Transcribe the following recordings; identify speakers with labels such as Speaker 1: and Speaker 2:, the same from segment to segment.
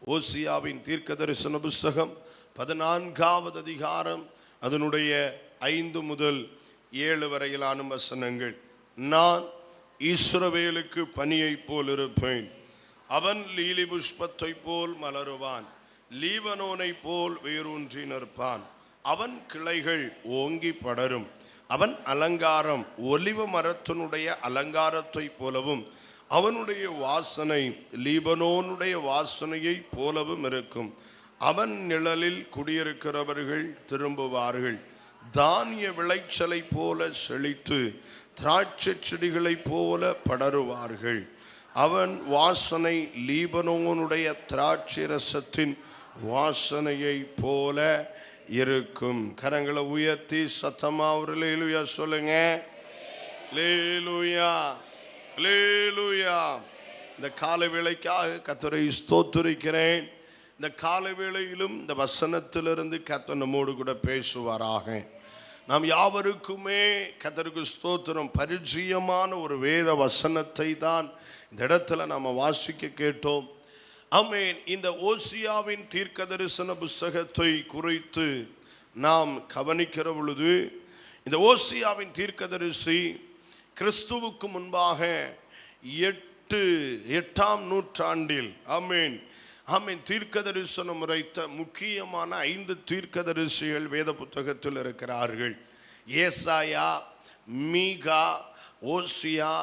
Speaker 1: ஓசியாவின் தீர்க்க தரிசன புஸ்தகம் 14வது அதிகாரம் அதனுடைய 5 முதல் 7 வரையிலான வசனங்கள். நான் இஸ்ரவேலுக்கு பனியை போல் இருப்பேன், அவன் லீலி புஷ்பத்தை போல் மலருவான், லீபனோனை போல் வேரூன்றி நிற்பான், அவன் கிளைகள் ஓங்கி படரும், அவன் அலங்காரம் ஒலிவ மரத்தினுடைய அலங்காரத்தை போலவும் அவனுடைய வாசனை லீபனோனுடைய வாசனையை போலவும் இருக்கும். அவன் நிழலில் குடியிருக்கிறவர்கள் திரும்புவார்கள், தானிய விளைச்சலை போல செழித்து திராட்சை செடிகளை போல படருவார்கள். அவன் வாசனை லீபனோனுடைய திராட்சை ரசத்தின் வாசனையை போல இருக்கும். கரங்களை உயர்த்தி சத்தமா ஒரு அல்லேலூயா சொல்லுங்க. அல்லேலூயா, அல்லேலூயா. இந்த காலை வேளைக்காக கர்த்தரை ஸ்தோத்திரிக்கிறேன். இந்த காலை வேளையிலும் இந்த வசனத்திலிருந்து கர்த்தர் நம்மோடு கூட பேசுவாராக. நாம் யாவருக்குமே கர்த்தருக்கு ஸ்தோத்திரம், பரிச்சயமான ஒரு வேத வசனத்தை தான் இந்த இடத்துல நாம் வாசிக்க கேட்டோம். ஆமென். இந்த ஓசியாவின் தீர்க்க தரிசன புஸ்தகத்தை குறித்து நாம் கவனிக்கிற பொழுது, இந்த ஓசியாவின் தீர்க்கதரிசி கிறிஸ்துவுக்கு முன்பாக 8ஆம் நூற்றாண்டில் ஆமென் ஆமென் தீர்க்க தரிசனம் உரைத்த முக்கியமான 5 தீர்க்கதரிசிகள் வேத புத்தகத்தில் இருக்கிறார்கள். ஏசாயா, மீகா, ஓசியா,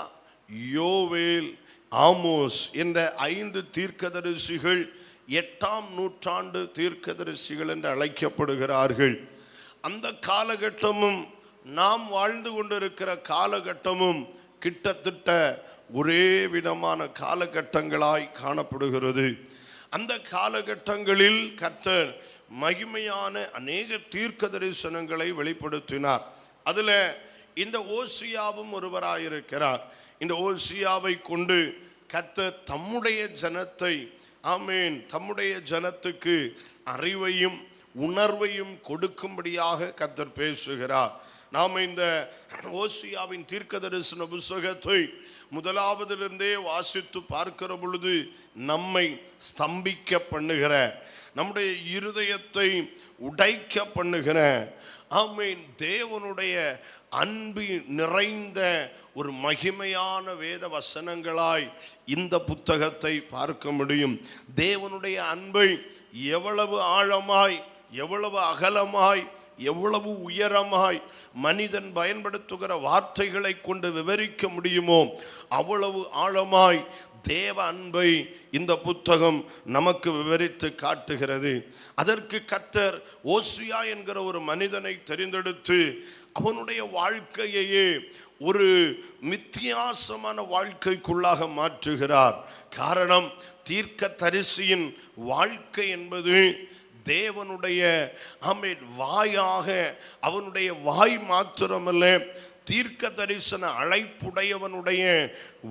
Speaker 1: யோவேல், ஆமோஸ் என்ற 5 தீர்க்கதரிசிகள் 8ஆம் நூற்றாண்டு தீர்க்கதரிசிகள் என்று அழைக்கப்படுகிறார்கள். அந்த காலகட்டமும் நாம் வாழ்ந்து கொண்டிருக்கிற காலகட்டமும் கிட்டத்தட்ட ஒரே விதமான காலகட்டங்களாய் காணப்படுகிறது. அந்த காலகட்டங்களில் கர்த்தர் மகிமையான அநேக தீர்க்க தரிசனங்களை வெளிப்படுத்தினார். அதில் இந்த ஓசியாவும் ஒருவராயிருக்கிறார். இந்த ஓசியாவை கொண்டு கர்த்தர் தம்முடைய ஜனத்தை ஆமென் தம்முடைய ஜனத்துக்கு அறிவையும் உணர்வையும் கொடுக்கும்படியாக கர்த்தர் பேசுகிறார். நாம் இந்த ஓசியாவின் தீர்க்க தரிசன புஸ்தகத்தை முதலாவதிலிருந்தே வாசித்து பார்க்கிற பொழுது நம்மை ஸ்தம்பிக்க பண்ணுகிற, நம்முடைய இருதயத்தை உடைக்க பண்ணுகிற ஆமென் தேவனுடைய அன்பு நிறைந்த ஒரு மகிமையான வேத வசனங்களாய் இந்த புத்தகத்தை பார்க்க முடியும். தேவனுடைய அன்பை எவ்வளவு ஆழமாய், எவ்வளவு அகலமாய், எவ்வளவு உயரமாய் மனிதன் பயன்படுத்துகிற வார்த்தைகளை கொண்டு விவரிக்க முடியுமோ அவ்வளவு ஆழமாய் தேவ அன்பை இந்த புத்தகம் நமக்கு விவரித்து காட்டுகிறது. அதற்கு கர்த்தர் ஓசியா என்கிற ஒரு மனிதனை தெரிந்தெடுத்து அவனுடைய வாழ்க்கையையே ஒரு வித்தியாசமான வாழ்க்கைக்குள்ளாக மாற்றுகிறார். காரணம், தீர்க்க தரிசியின் வாழ்க்கை என்பது தேவனுடைய ஆமென் வாயாக, அவனுடைய வாய் மாத்திரமல்ல, தீர்க்க தரிசன அழைப்புடையவனுடைய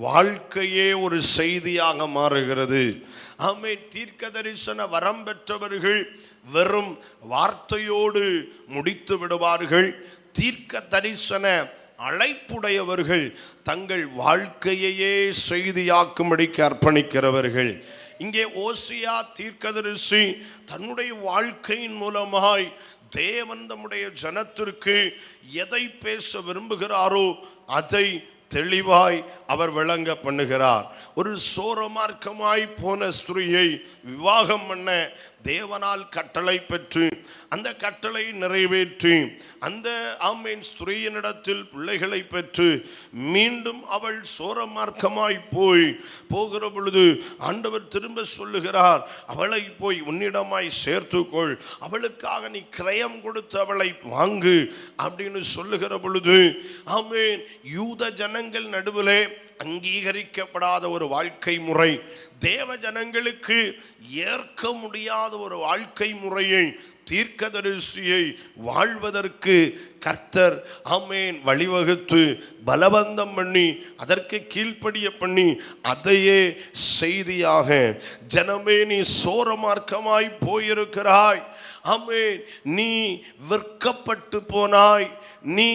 Speaker 1: வாழ்க்கையே ஒரு செய்தியாக மாறுகிறது. ஆமென். தீர்க்க தரிசன வரம் பெற்றவர்கள் வெறும் வார்த்தையோடு முடித்து விடுவார்கள். தீர்க்க தரிசன அழைப்புடையவர்கள் தங்கள் வாழ்க்கையையே செய்தியாக்கும்படிக்கு அர்ப்பணிக்கிறவர்கள். இங்கே ஓசியா தீர்க்கதரிசி தன்னுடைய வாழ்க்கையின் மூலமாய் தேவன் தம்முடைய ஜனத்திற்கு எதை பேச விரும்புகிறாரோ அதை தெளிவாய் அவர் விளங்க பண்ணுகிறார். ஒரு சோரமார்க்கமாய் போன ஸ்திரீயை விவாகம் பண்ண தேவனால் கட்டளை பெற்று அந்த கட்டளை நிறைவேற்றி அந்த ஆமென் ஸ்திரீயினிடத்தில் பிள்ளைகளை பெற்று மீண்டும் அவள் சோரமார்க்கமாய் போகிற பொழுது ஆண்டவர் திரும்ப சொல்லுகிறார், அவளை போய் உன்னிடமாய் சேர்த்துக்கொள், அவளுக்காக நீ கிரயம் கொடுத்து அவளை வாங்கு அப்படின்னு சொல்லுகிற பொழுது ஆமென் யூத ஜனங்கள் நடுவிலே அங்கீகரிக்கப்படாத ஒரு வாழ்க்கை முறை, தேவ ஜனங்களுக்கு ஏற்க முடியாத ஒரு வாழ்க்கை முறையை தீர்க்கதரிசியை வாழ்வதற்கு கர்த்தர் ஆமென் வழிவகுத்து பலவந்தம் பண்ணி அதற்கு கீழ்ப்படிய பண்ணி அதையே செய்தியாக, ஜனமே நீ சோரமார்க்கமாய் போயிருக்கிறாய், ஆமென் நீ விற்கப்பட்டு போனாய், நீ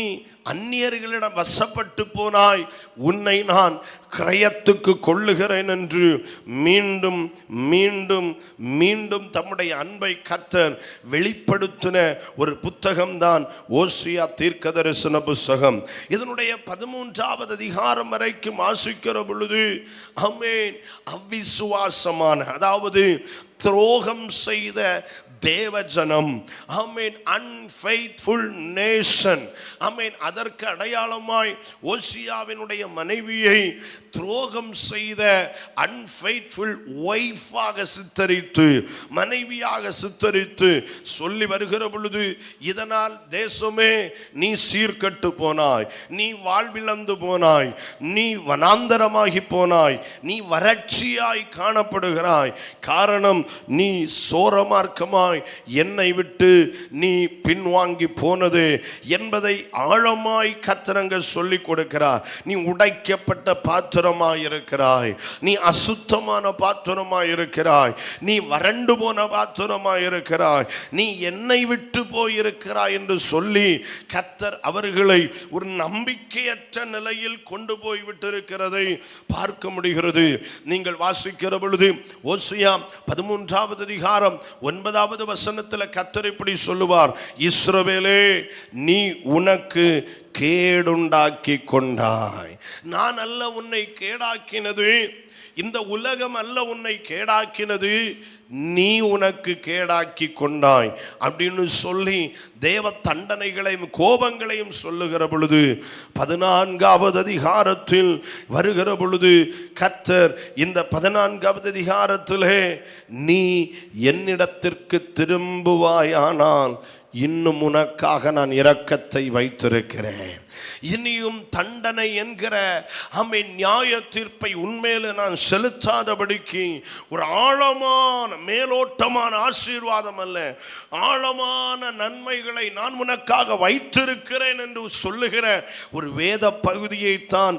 Speaker 1: அந்நியர்களிடம் வசப்பட்டு போனாய், உன்னை நான் கிரயத்துக்கு கொள்ளுகிறேன் என்று மீண்டும் மீண்டும் மீண்டும் தம்முடைய அன்பை கர்த்தர் வெளிப்படுத்தின ஒரு புத்தகம்தான் ஓசியா தீர்க்கதரிசன புத்தகம். இதனுடைய 13வது அதிகாரம் வரைக்கும் வாசிக்கிற பொழுது ஆமென், அவிசுவாசமான, அதாவது துரோகம் செய்த தேவஜனம், ஆமென், அன்ஃபெய்த்ஃபுல் நேஷன், ஆமென், அதற்கு அடையாளமாய் ஓசியாவினுடைய மனைவியை துரோகம் செய்த அன்ஃபெய்த்ஃபுல் ஒய்ஃபாக சித்தரித்து, மனைவியாக சித்தரித்து சொல்லி வருகிற பொழுது, இதனால் தேசமே நீ சீர்கட்டு போனாய், நீ வாழ்விழந்து போனாய், நீ வனாந்தரமாகி போனாய், நீ வறட்சியாய் காணப்படுகிறாய். காரணம், நீ சோரமார்க்கமாய் என்னை விட்டு நீ பின்வாங்கி போனது என்பதை ஆழமாய் கர்த்தர் சொல்லிக் கொடுக்கிறார். நீ உடைக்கப்பட்ட பாத்திரமாய் இருக்கிறாய், நீ அசுத்தமான பாத்திரமாய் இருக்கிறாய், நீ வறண்டு போன பாத்திரமாய் இருக்கிறாய், நீ என்னை விட்டு போயிருக்கிறாய் என்று சொல்லி கர்த்தர் அவர்களை ஒரு நம்பிக்கையற்ற நிலையில் கொண்டு போய் விட்டிருக்கிறதை பார்க்க முடிகிறது. நீங்கள் வாசிக்கிற பொழுது ஓசியா 13வது அதிகாரம் 9வது வசனத்தில் கர்த்தர் இப்படி சொல்லுவார், இஸ்ரவேலே, நீ உனக்கு கேடுண்டாக்கி கொண்டாய். நான் அல்ல உன்னை கேடாக்கினது, இந்த உலகம் அல்ல உன்னை கேடாக்கினது, நீ உனக்கு கேடாக்கி கொண்டாய் அப்படின்னு சொல்லி தேவ தண்டனைகளையும் கோபங்களையும் சொல்லுகிற பொழுது 14வது அதிகாரத்தில் வருகிற பொழுது கர்த்தர் இந்த 14வது அதிகாரத்திலே, நீ என்னிடத்திற்கு திரும்புவாயானால் இன்னும் உனக்காக நான் இரக்கத்தை வைத்திருக்கிறேன், இனியும் தண்டனை என்கிற நியாய தீர்ப்பை உண்மையில நான் செலுத்தாதபடிக்கு ஒரு ஆழமான மேலோட்டமான ஆசீர்வாதம் அல்ல, ஆழமான நன்மைகளை நான் உனக்காக வைத்திருக்கிறேன் என்று சொல்லுகிற ஒரு வேத பகுதியைத்தான்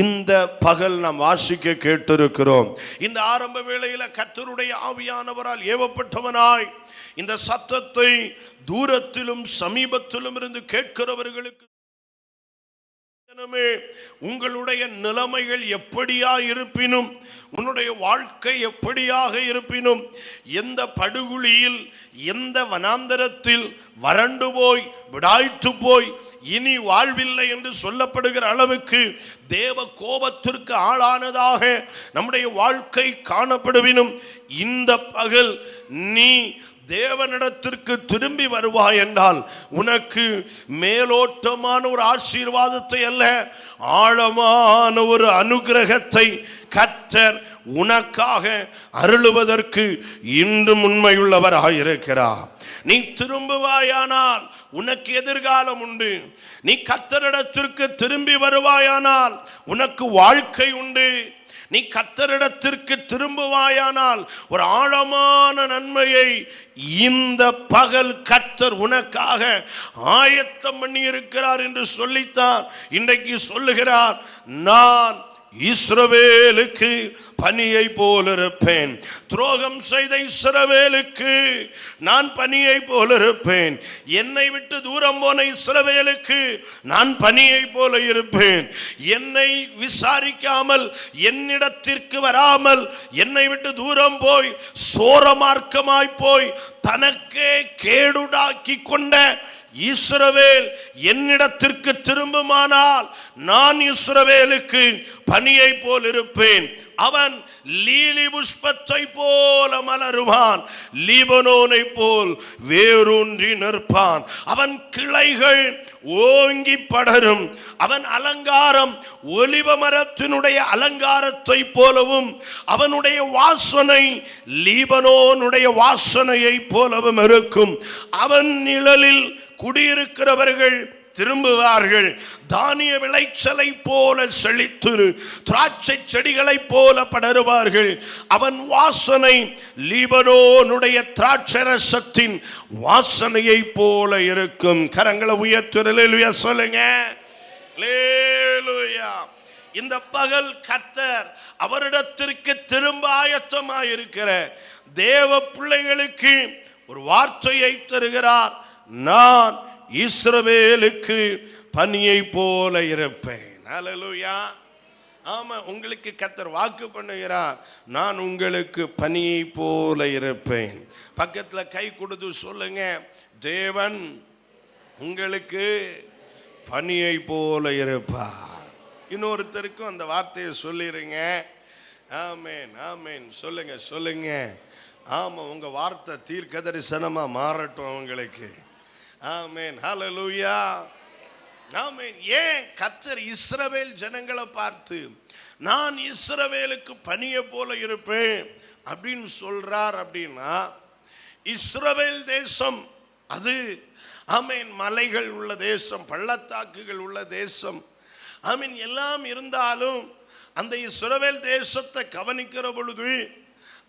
Speaker 1: இந்த பகல் நாம் வாசிக்க கேட்டிருக்கிறோம். இந்த ஆரம்ப வேளையில கர்த்தருடைய ஆவியானவரால் ஏவப்பட்டவனாய் இந்த சத்தத்தை தூரத்திலும் சமீபத்திலும் இருந்து கேட்கிறவர்களுக்கு, உங்களுடைய நிலைமைகள் எப்படியா இருப்பினும், உன்னுடைய வாழ்க்கை எப்படியாக இருப்பினும், எந்த படுகுழியில், எந்த வனாந்தரத்தில் வறண்டு போய் விடாய்த்து போய் இனி வாழ்வில்லை என்று சொல்லப்படுகிற அளவுக்கு தேவ கோபத்திற்கு ஆளானதாக நம்முடைய வாழ்க்கை காணப்படுவினும், இந்த பகல் நீ தேவனிடத்திற்கு திரும்பி வருவாய் என்றால் உனக்கு மேலோட்டமான ஒரு ஆசீர்வாதத்தை அல்ல, ஆழமான ஒரு அனுகிரகத்தை கர்த்தர் உனக்காக அருளுவதற்கு இன்றும் உண்மையுள்ளவராக இருக்கிறார். நீ திரும்புவாயானால் உனக்கு எதிர்காலம் உண்டு. நீ கர்த்தரிடத்திற்கு திரும்பி வருவாயானால் உனக்கு வாழ்க்கை உண்டு. நீ கர்த்தரிடத்திற்கு திரும்புவாயானால் ஒரு ஆழமான நன்மையை இந்த பகல் கர்த்தர் உனக்காக ஆயத்தம் பண்ணி இருக்கிறார் என்று சொல்லித்தான் இன்றைக்கு சொல்லுகிறார், நான் இஸ்ரவேலுக்கு பனியை போல இருப்பேன். துரோகம் செய்த இஸ்ரவேலுக்கு நான் பனியை போல இருப்பேன். என்னை விட்டு தூரம் போன இஸ்ரவேலுக்கு நான் பனியை போல இருப்பேன். என்னை விசாரிக்காமல், என்னிடத்திற்கு வராமல், என்னை விட்டு தூரம் போய் சோரமார்க்கமாய் போய் தனக்கே கேடுடாக்கி கொண்ட இஸ்ரவேல் என்னிடத்திற்கு திரும்புமானால் நான் இஸ்ரவேலுக்கு பனியை போல் இருப்பேன். அவன் லீலி புஷ்பத்தை போல மலருவான், லீபனோனை போல் வேரூன்றி நிற்பான். அவன் கிளைகள் ஓங்கி படரும். அவன் அலங்காரம் ஒலிவ மரத்தினுடைய அலங்காரத்தை போலவும், அவனுடைய வாசனை லீபனோனுடைய வாசனையை போலவும் இருக்கும். அவன் நிழலில் குடியிருக்கிறவர்கள் திரும்புவார்கள். தானிய விளைச்சலை போல செழித்து திராட்சை செடிகளை போல படருவார்கள். அவன் வாசனை லீபனோனுடைய திராட்சரசத்தின் வாசனையை போல இருக்கும். கரங்களை உயர்த்துறேன் சொல்லுங்க. இந்த பகல் கர்த்தர் அவரிடத்திற்கு திரும்ப ஆயத்தமாயிருக்கிற தேவ பிள்ளைகளுக்கு ஒரு வார்த்தையை தருகிறார். நான் இஸ்ரவேலுக்கு பனியை போல இருப்பேன். ஹல்லேலூயா. ஆமா, உங்களுக்கு கர்த்தர் வாக்கு பண்ணுகிறார், நான் உங்களுக்கு பனியை போல இருப்பேன். பக்கத்துல கை கொடுத்து சொல்லுங்க, தேவன் உங்களுக்கு பனியை போல இருப்பார். இன்னொருத்தருக்கும் அந்த வார்த்தையை சொல்லிருங்க. ஆமேன், ஆமேன். சொல்லுங்க, சொல்லுங்க. ஆமா, உங்க வார்த்தை தீர்க்க தரிசனமா மாறட்டும் அவங்களுக்கு. ஆமேன், ஹல்லேலூயா. ஆமேன். ஏன் கர்த்தர் இஸ்ரவேல் ஜனங்களை பார்த்து நான் இஸ்ரவேலுக்கு பனியை போல இருப்பேன் அப்படின்னு சொல்றார் அப்படின்னா, இஸ்ரவேல் தேசம் அது ஆமேன் மலைகள் உள்ள தேசம், பள்ளத்தாக்குகள் உள்ள தேசம், ஆமீன் எல்லாம் இருந்தாலும் அந்த இஸ்ரவேல் தேசத்தை கவனிக்கிற பொழுது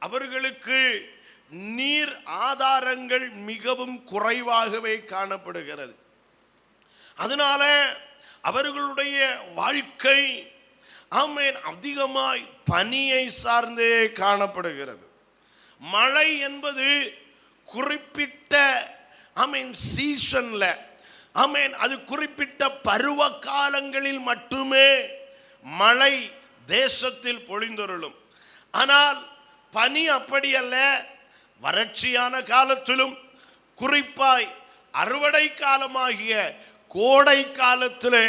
Speaker 1: அவர்களுக்கு நீர் ஆதாரங்கள் மிகவும் குறைவாகவே காணப்படுகிறது. அதனால அவர்களுடைய வாழ்க்கை ஆமேன் அதிகமாய் பனியை சார்ந்தே காணப்படுகிறது. மழை என்பது குறிப்பிட்ட ஆமேன் சீசன்ல, ஆமேன் அது குறிப்பிட்ட பருவ காலங்களில் மட்டுமே மழை தேசத்தில் பொழிந்தொருளும். ஆனால் பனி அப்படி அல்ல. வறட்சியான காலத்திலும் குறிப்பாய் அறுவடை காலமாகிய கோடை காலத்திலே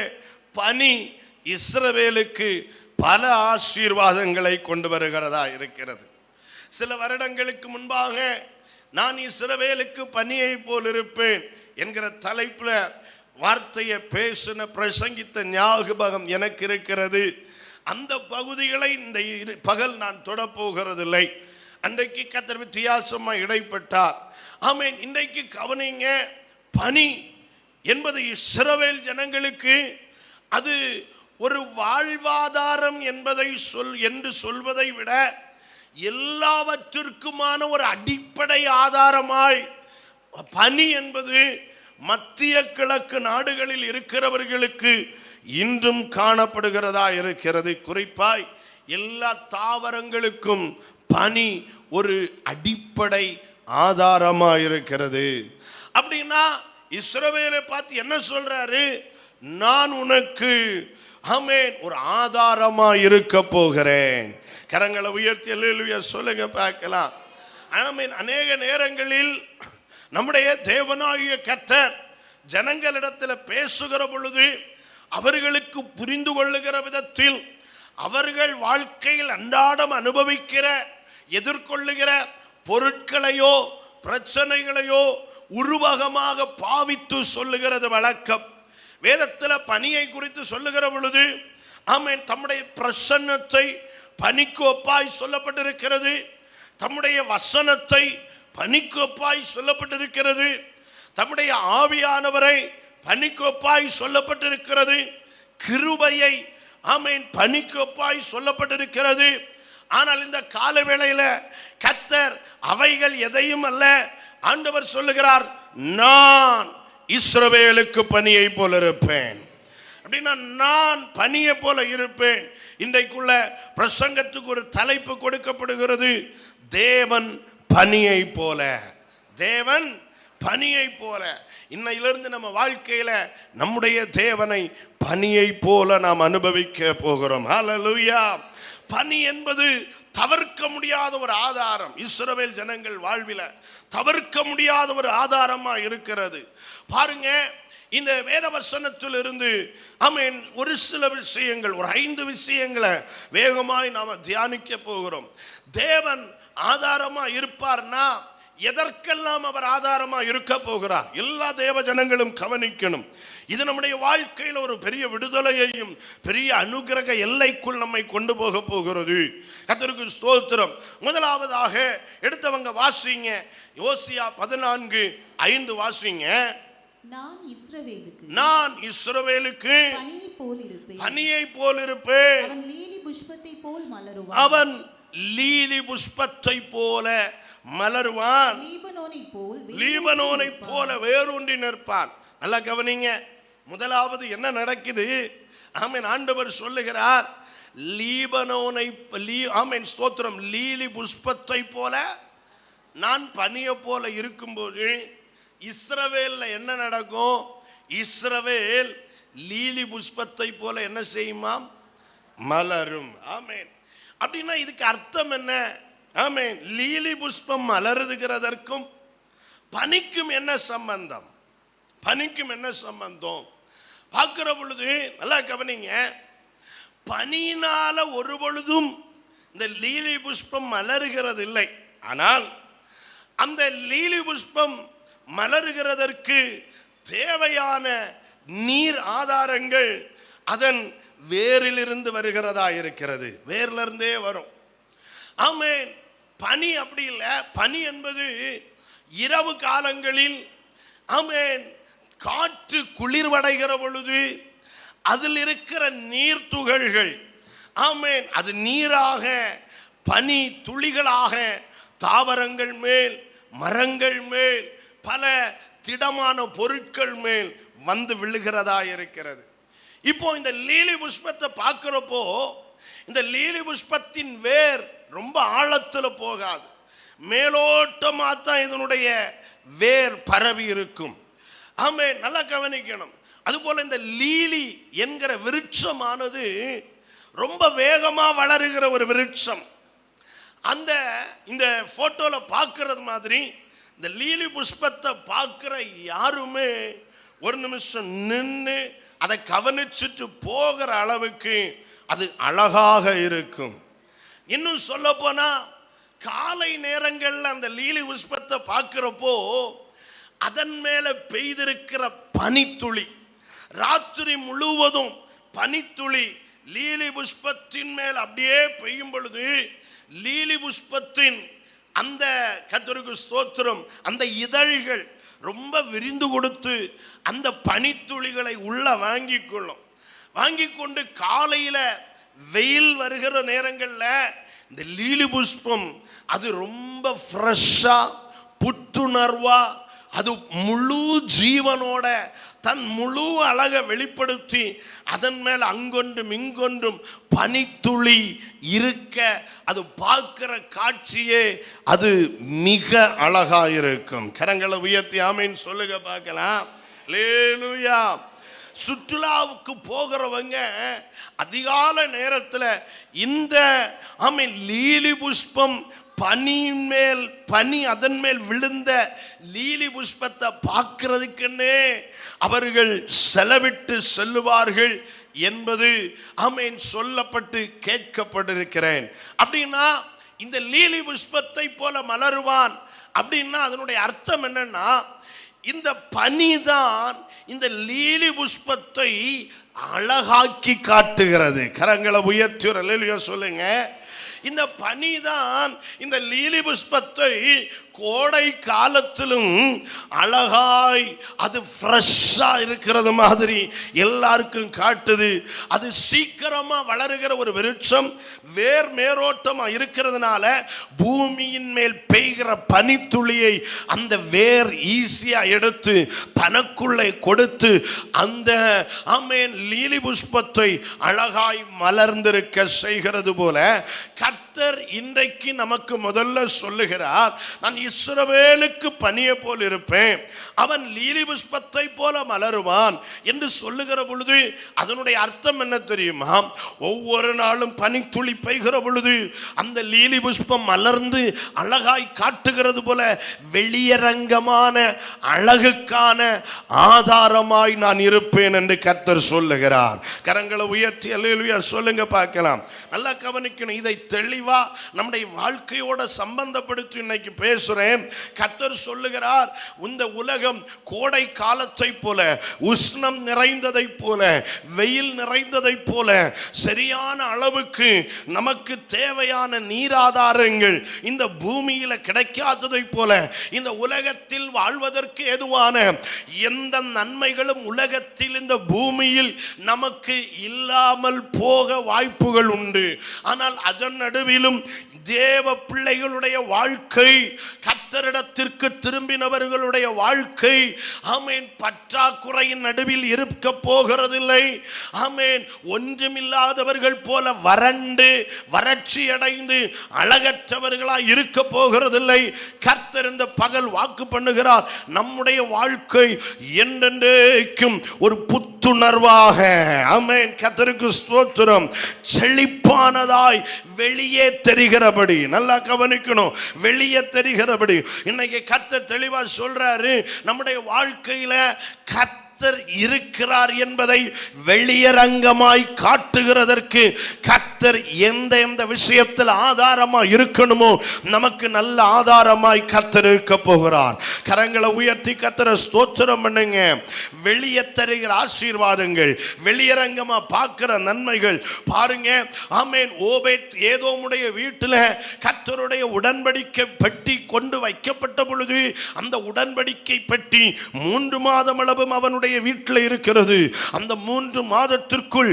Speaker 1: பனி இஸ்ரவேலுக்கு பல ஆசீர்வாதங்களை கொண்டு வருகிறதா இருக்கிறது. சில வருடங்களுக்கு முன்பாக நான் இஸ்ரவேலுக்கு பனியை போல் இருப்பேன் என்கிற தலைப்புல வார்த்தையை பேசின பிரசங்கித்த ஞாபகம் எனக்கு இருக்கிறது. அந்த பகுதிகளை இந்த பகல் நான் தொடப்போகிறதில்லை. அன்றைக்கு கர்த்தர் வித்தியாசமா இடைப்பட்டார். ஆமேன். இன்றைக்கு கவனிங்க, பனி என்பது இஸ்ரவேல் ஜனங்களுக்கு அது ஒரு வாழ்வாதாரம் என்பதை என்று சொல்வதை விட எல்லாவற்றிற்குமான ஒரு அடிப்படை ஆதாரமாய் பனி என்பது மத்திய கிழக்கு நாடுகளில் இருக்கிறவர்களுக்கு இன்றும் காணப்படுகிறதா இருக்கிறது. குறிப்பாய் எல்லா தாவரங்களுக்கும் பனி ஒரு அடிப்படை ஆதாரமாக இருக்கிறது. அப்படின்னா இஸ்ரவேலை பார்த்து என்ன சொல்றாரு? நான் உனக்கு ஆமென் ஒரு ஆதாரமா இருக்க போகிறேன். கரங்களை உயர்த்தி அல்லேலூயா சொல்லுங்க பார்க்கலாம். ஆமென். அநேக நேரங்களில் நம்முடைய தேவனாகிய கர்த்தர் ஜனங்களிடத்தில் பேசுகிற பொழுது அவர்களுக்கு புரிந்து கொள்ளுகிற விதத்தில் அவர்கள் வாழ்க்கையில் அன்றாடம் அனுபவிக்கிற எதிர்கொள்ளுகிற பொருட்களையோ பிரச்சனைகளையோ உருவகமாக பாவித்து சொல்லுகிறது வழக்கம். வேதத்தில் பனியை குறித்து சொல்லுகிற பொழுது ஆமென் தம்முடைய பிரசன்னத்தை பனிக்கு ஒப்பாய் சொல்லப்பட்டிருக்கிறது. தம்முடைய வசனத்தை பனிக்கு ஒப்பாய் சொல்லப்பட்டிருக்கிறது. தம்முடைய ஆவியானவரை பனிக்கு ஒப்பாய் சொல்லப்பட்டிருக்கிறது. கிருபையை ஆமென் பனிக்கு ஒப்பாய் சொல்லப்பட்டிருக்கிறது. ஆனால் இந்த கால வேளையில கர்த்தர் அவைகள் எதையும் அல்ல, ஆண்டவர் சொல்லுகிறார், நான் இஸ்ரவேலுக்கு பனியை போல இருப்பேன். அப்படின்னா நான் பனியை போல இருப்பேன். இன்றைக்குள்ள பிரசங்கத்துக்கு ஒரு தலைப்பு கொடுக்கப்படுகிறது, தேவன் பனியை போல. தேவன் பனியை போல. இன்னையிலிருந்து நம்ம வாழ்க்கையில நம்முடைய தேவனை பனியை போல நாம் அனுபவிக்க போகிறோம். ஹல்லேலூயா. பனி என்பது தவிர்க்க முடியாத ஒரு ஆதாரம். இஸ்ரவேல் ஜனங்கள் வாழ்வில தவிர்க்க முடியாத ஒரு ஆதாரமா இருக்கிறது. பாருங்க, இந்த வேத வசனத்தில் இருந்து ஆமென் ஒரு சில விஷயங்கள், ஒரு 5 விஷயங்களை வேகமாய் நாம தியானிக்க போகிறோம். தேவன் ஆதாரமா இருப்பார்னா எதற்கெல்லாம் அவர் ஆதாரமா இருக்க போகிறார்? எல்லா தேவ ஜனங்களும் கவனிக்கணும். இது நம்முடைய வாழ்க்கையில் ஒரு பெரிய விடுதலையையும் பெரிய அனுகிரக எல்லைக்குள் நம்மை கொண்டு போக போகிறது. கர்த்தருக்கு ஸ்தோத்திரம். முதலாவதாக எடுத்தவங்க வாசிங்க, யோசியா 14:5 வாசிங்க. நான் இஸ்ரவேலுக்கு பனியை போல் இருப்பேன். அவன் லீலி புஷ்பத்தை போல மலருவான். லீபனோனை போல வேரூன்றி நிற்பான். நல்லா கவனிங்க. முதலாவது என்ன நடக்குது? ஆமென். ஆண்டவர் சொல்லுகிறார், லீபனோனை ஆமென் ஸ்தோத்திரம் லீலி புஷ்பத்தை போல நான் பனியை போல இருக்கும்போது இஸ்ரவேல்ல என்ன நடக்கும்? இஸ்ரவேல் லீலி புஷ்பத்தை போல என்ன செய்யுமாம்? மலரும். ஆமென். அப்படின்னா இதுக்கு அர்த்தம் என்ன? ஆமென். லீலி புஷ்பம் மலருகிறதற்கும் பனிக்கும் என்ன சம்பந்தம்? பனிக்கும் என்ன சம்பந்தம் பார்க்கிற பொழுது நல்லா கவனிங்க. பனியினால ஒரு பொழுதும் இந்த லீலி புஷ்பம் மலருகிறது இல்லை. ஆனால் அந்த லீலி புஷ்பம் மலருகிறதற்கு தேவையான நீர் ஆதாரங்கள் அதன் வேரிலிருந்து வருகிறதா இருக்கிறது. வேர்ல இருந்தே வரும். ஆமென். பனி அப்படி இல்லை. பனி என்பது இரவு காலங்களில் ஆமென் காற்று குளிர்வடைகிற பொழுது அதில் இருக்கிற நீர் துகள்கள் ஆமென் அது நீராக பனி துளிகளாக தாவரங்கள் மேல் மரங்கள் மேல் பல திடமான பொருட்கள் மேல் வந்து விழுகிறதா இருக்கிறது. இப்போ இந்த லீலி புஷ்பத்தை பார்க்கிறப்போ இந்த லீலி புஷ்பத்தின் வேர் ரொம்ப ஆழத்தில் போகாது. மேலோட்டமாக தான் இதனுடைய வேர் பரவி இருக்கும். ஆமென். நல்லா கவனிக்கணும். அதுபோல இந்த லீலி என்கிற விருட்சமானது ரொம்ப வேகமாக வளருகிற ஒரு விருட்சம். அந்த இந்த போட்டோல பார்க்கறது மாதிரி இந்த லீலி புஷ்பத்தை பார்க்கிற யாருமே ஒரு நிமிஷம் நின்று அதை கவனிச்சுட்டு போகிற அளவுக்கு அது அழகாக இருக்கும். இன்னும் சொல்ல போனா காலை நேரங்களில் அந்த லீலி புஷ்பத்தை பார்க்கிறப்போ அதன் மேல பெய்திருக்கிற பனித்துளி, ராத்திரி முழுவதும் பனித்துளி லீலி புஷ்பத்தின் மேல் அப்படியே பெய்யும் பொழுது லீலி புஷ்பத்தின் அந்த கர்த்தருக்கு ஸ்தோத்திரம் அந்த இதழ்கள் ரொம்ப விரிந்து கொடுத்து அந்த பனித்துளிகளை உள்ள வாங்கி கொள்ளும். வாங்கி கொண்டு காலையில் வெயில் வருகிற நேரங்களில் இந்த லீலி புஷ்பம் அது ரொம்ப ஃப்ரெஷ்ஷா புத்துணர்வா அது முழு ஜீவனோட தன் முழு அழகை வெளிப்படுத்தி அதன் மேல் அங்கொன்றும் இங்கொன்றும் பனித்துளி இருக்க அது பார்க்கிற காட்சியே அது மிக அழகா இருக்கும். கரங்களை உயர்த்தி ஆமென் சொல்லுங்க பார்க்கலாம். அல்லேலூயா. சுற்றுலாவுக்கு போகிறவங்க அதிகாலை நேரத்தில் இந்த ஆமென் லீலி புஷ்பம் பனி அதன் மேல் விழுந்த லீலி புஷ்பத்தை பார்க்கிறதுக்குன்னே அவர்கள் செலவிட்டு செல்லுவார்கள் என்பது ஆமென் சொல்லப்பட்டு கேட்கப்பட்டிருக்கிறேன். அப்படின்னா இந்த லீலி புஷ்பத்தை போல மலருவான் அப்படின்னா அதனுடைய அர்த்தம் என்னன்னா இந்த பனிதான் இந்த லீலி புஷ்பத்தை அழகாக்கி காட்டுகிறது. கரங்களை உயர்த்தி அல்லேலூயா சொல்லுங்க. இந்த பனிதான் இந்த லீலி புஷ்பத்தை கோடை காலத்திலும் அழகாய் அது ஃப்ரெஷ்ஷா இருக்கிறது மாதிரி எல்லாருக்கும் காட்டுது. அது சீக்கிரமா வளருகிற ஒரு விருட்சம், வேர் மேரோட்டமா இருக்கிறதுனால பூமியின் மேல் பெய்கிற பனித்துளியை அந்த வேர் ஈஸியா எடுத்து தனக்குள்ளே கொடுத்து அந்த ஆமென் லீலி புஷ்பத்தை அழகாய் மலர்ந்திருக்க செய்கிறது போல கர்த்தர் இன்றைக்கு நமக்கு முதல்ல சொல்லுகிறார், நான் இஸ்ரவேலுக்கு பனியை போல் இருப்பேன், அவன் லீலி புஷ்பத்தை போல மலருவான் என்று சொல்லுகிற பொழுது அதனுடைய அர்த்தம் என்ன தெரியுமா? ஒவ்வொரு நாளும் பனித்துளி பெய்கிற பொழுது அந்த லீலி புஷ்பம் மலர்ந்து அழகாய் காட்டுகிறது போல வெளியரங்கமான அழகுக்கான ஆதாரமாய் நான் இருப்பேன் என்று கர்த்தர் சொல்லுகிறார். கரங்களை உயர்த்தி அல்லேலூயா சொல்லுங்க பார்க்கலாம். நல்லா கவனிக்கணும். இதை தெளிவா நம்முடைய வாழ்க்கையோட சம்பந்தப்படுத்தி இன்னைக்கு பேசுறேன். கர்த்தர் சொல்லுகிறார், இந்த உலகம் கோடை காலத்தை போல உஷ்ணம் நிறைந்ததை போல வெயில் நிறைந்ததை போல சரியான அளவுக்கு நமக்கு தேவையான நீராதாரங்கள் இந்த பூமியில கிடைக்காததை போல இந்த உலகத்தில் வாழ்வதற்கு ஏதுவான எந்த நன்மைகளும் உலகத்தில் இந்த பூமியில் நமக்கு இல்லாமல் போக வாய்ப்புகள் உண்டு. ஆனால் அதன் நடுவிலும் தேவ பிள்ளைகளுடைய வாழ்க்கை கர்த்தரிடத்திற்கு திரும்பினவர்களுடைய வாழ்க்கை ஆமென் பற்றாக்குறையின் நடுவில் இருக்க போகிறதில்லை. ஆமென் ஒன்றுமில்லாதவர்கள் போல வறண்டு வறட்சி அடைந்து அழகற்றவர்களாய் இருக்க போகிறதில்லை. கர்த்தர் இந்த பகல் வாக்கு பண்ணுகிறார், நம்முடைய வாழ்க்கை என்றென்றைக்கும் ஒரு புத்துணர்வாக ஆமென் கர்த்தருக்கு ஸ்தோத்திரம் செழிப்பானதாய் வெளியே தெரிகிறபடி, நல்லா கவனிக்கணும், வெளியே தெரிகிறபடி. இன்னைக்கு கர்த்தர் தெளிவா சொல்றாரு, நம்முடைய வாழ்க்கையில கர்த்தர் இருக்கிறார் என்பதை வெளியரங்கமாய் காட்டுகிறதற்கு கர்த்தர் எந்த விஷயத்தில் ஆதாரமா இருக்கணுமோ நமக்கு நல்ல ஆதாரமாய் கர்த்தர் இருக்க போகிறார். கரங்களை உயர்த்தி கர்த்தரை ஸ்தோத்திரம் பண்ணுங்க. வெளியே தருகிற ஆசீர்வாதங்கள், வெளியரங்கமா பார்க்கிற நன்மைகள் பாருங்க. ஆமென் ஓபேத் ஏதோமுடைய வீட்டில் கர்த்தருடைய உடன்படிக்கை பெட்டி கொண்டு வைக்கப்பட்ட பொழுது அந்த உடன்படிக்கை பெட்டி 3 மாதம் அளவும் அவனுடைய வீட்டில் இருக்கிறது. அந்த 3 மாதத்திற்குள்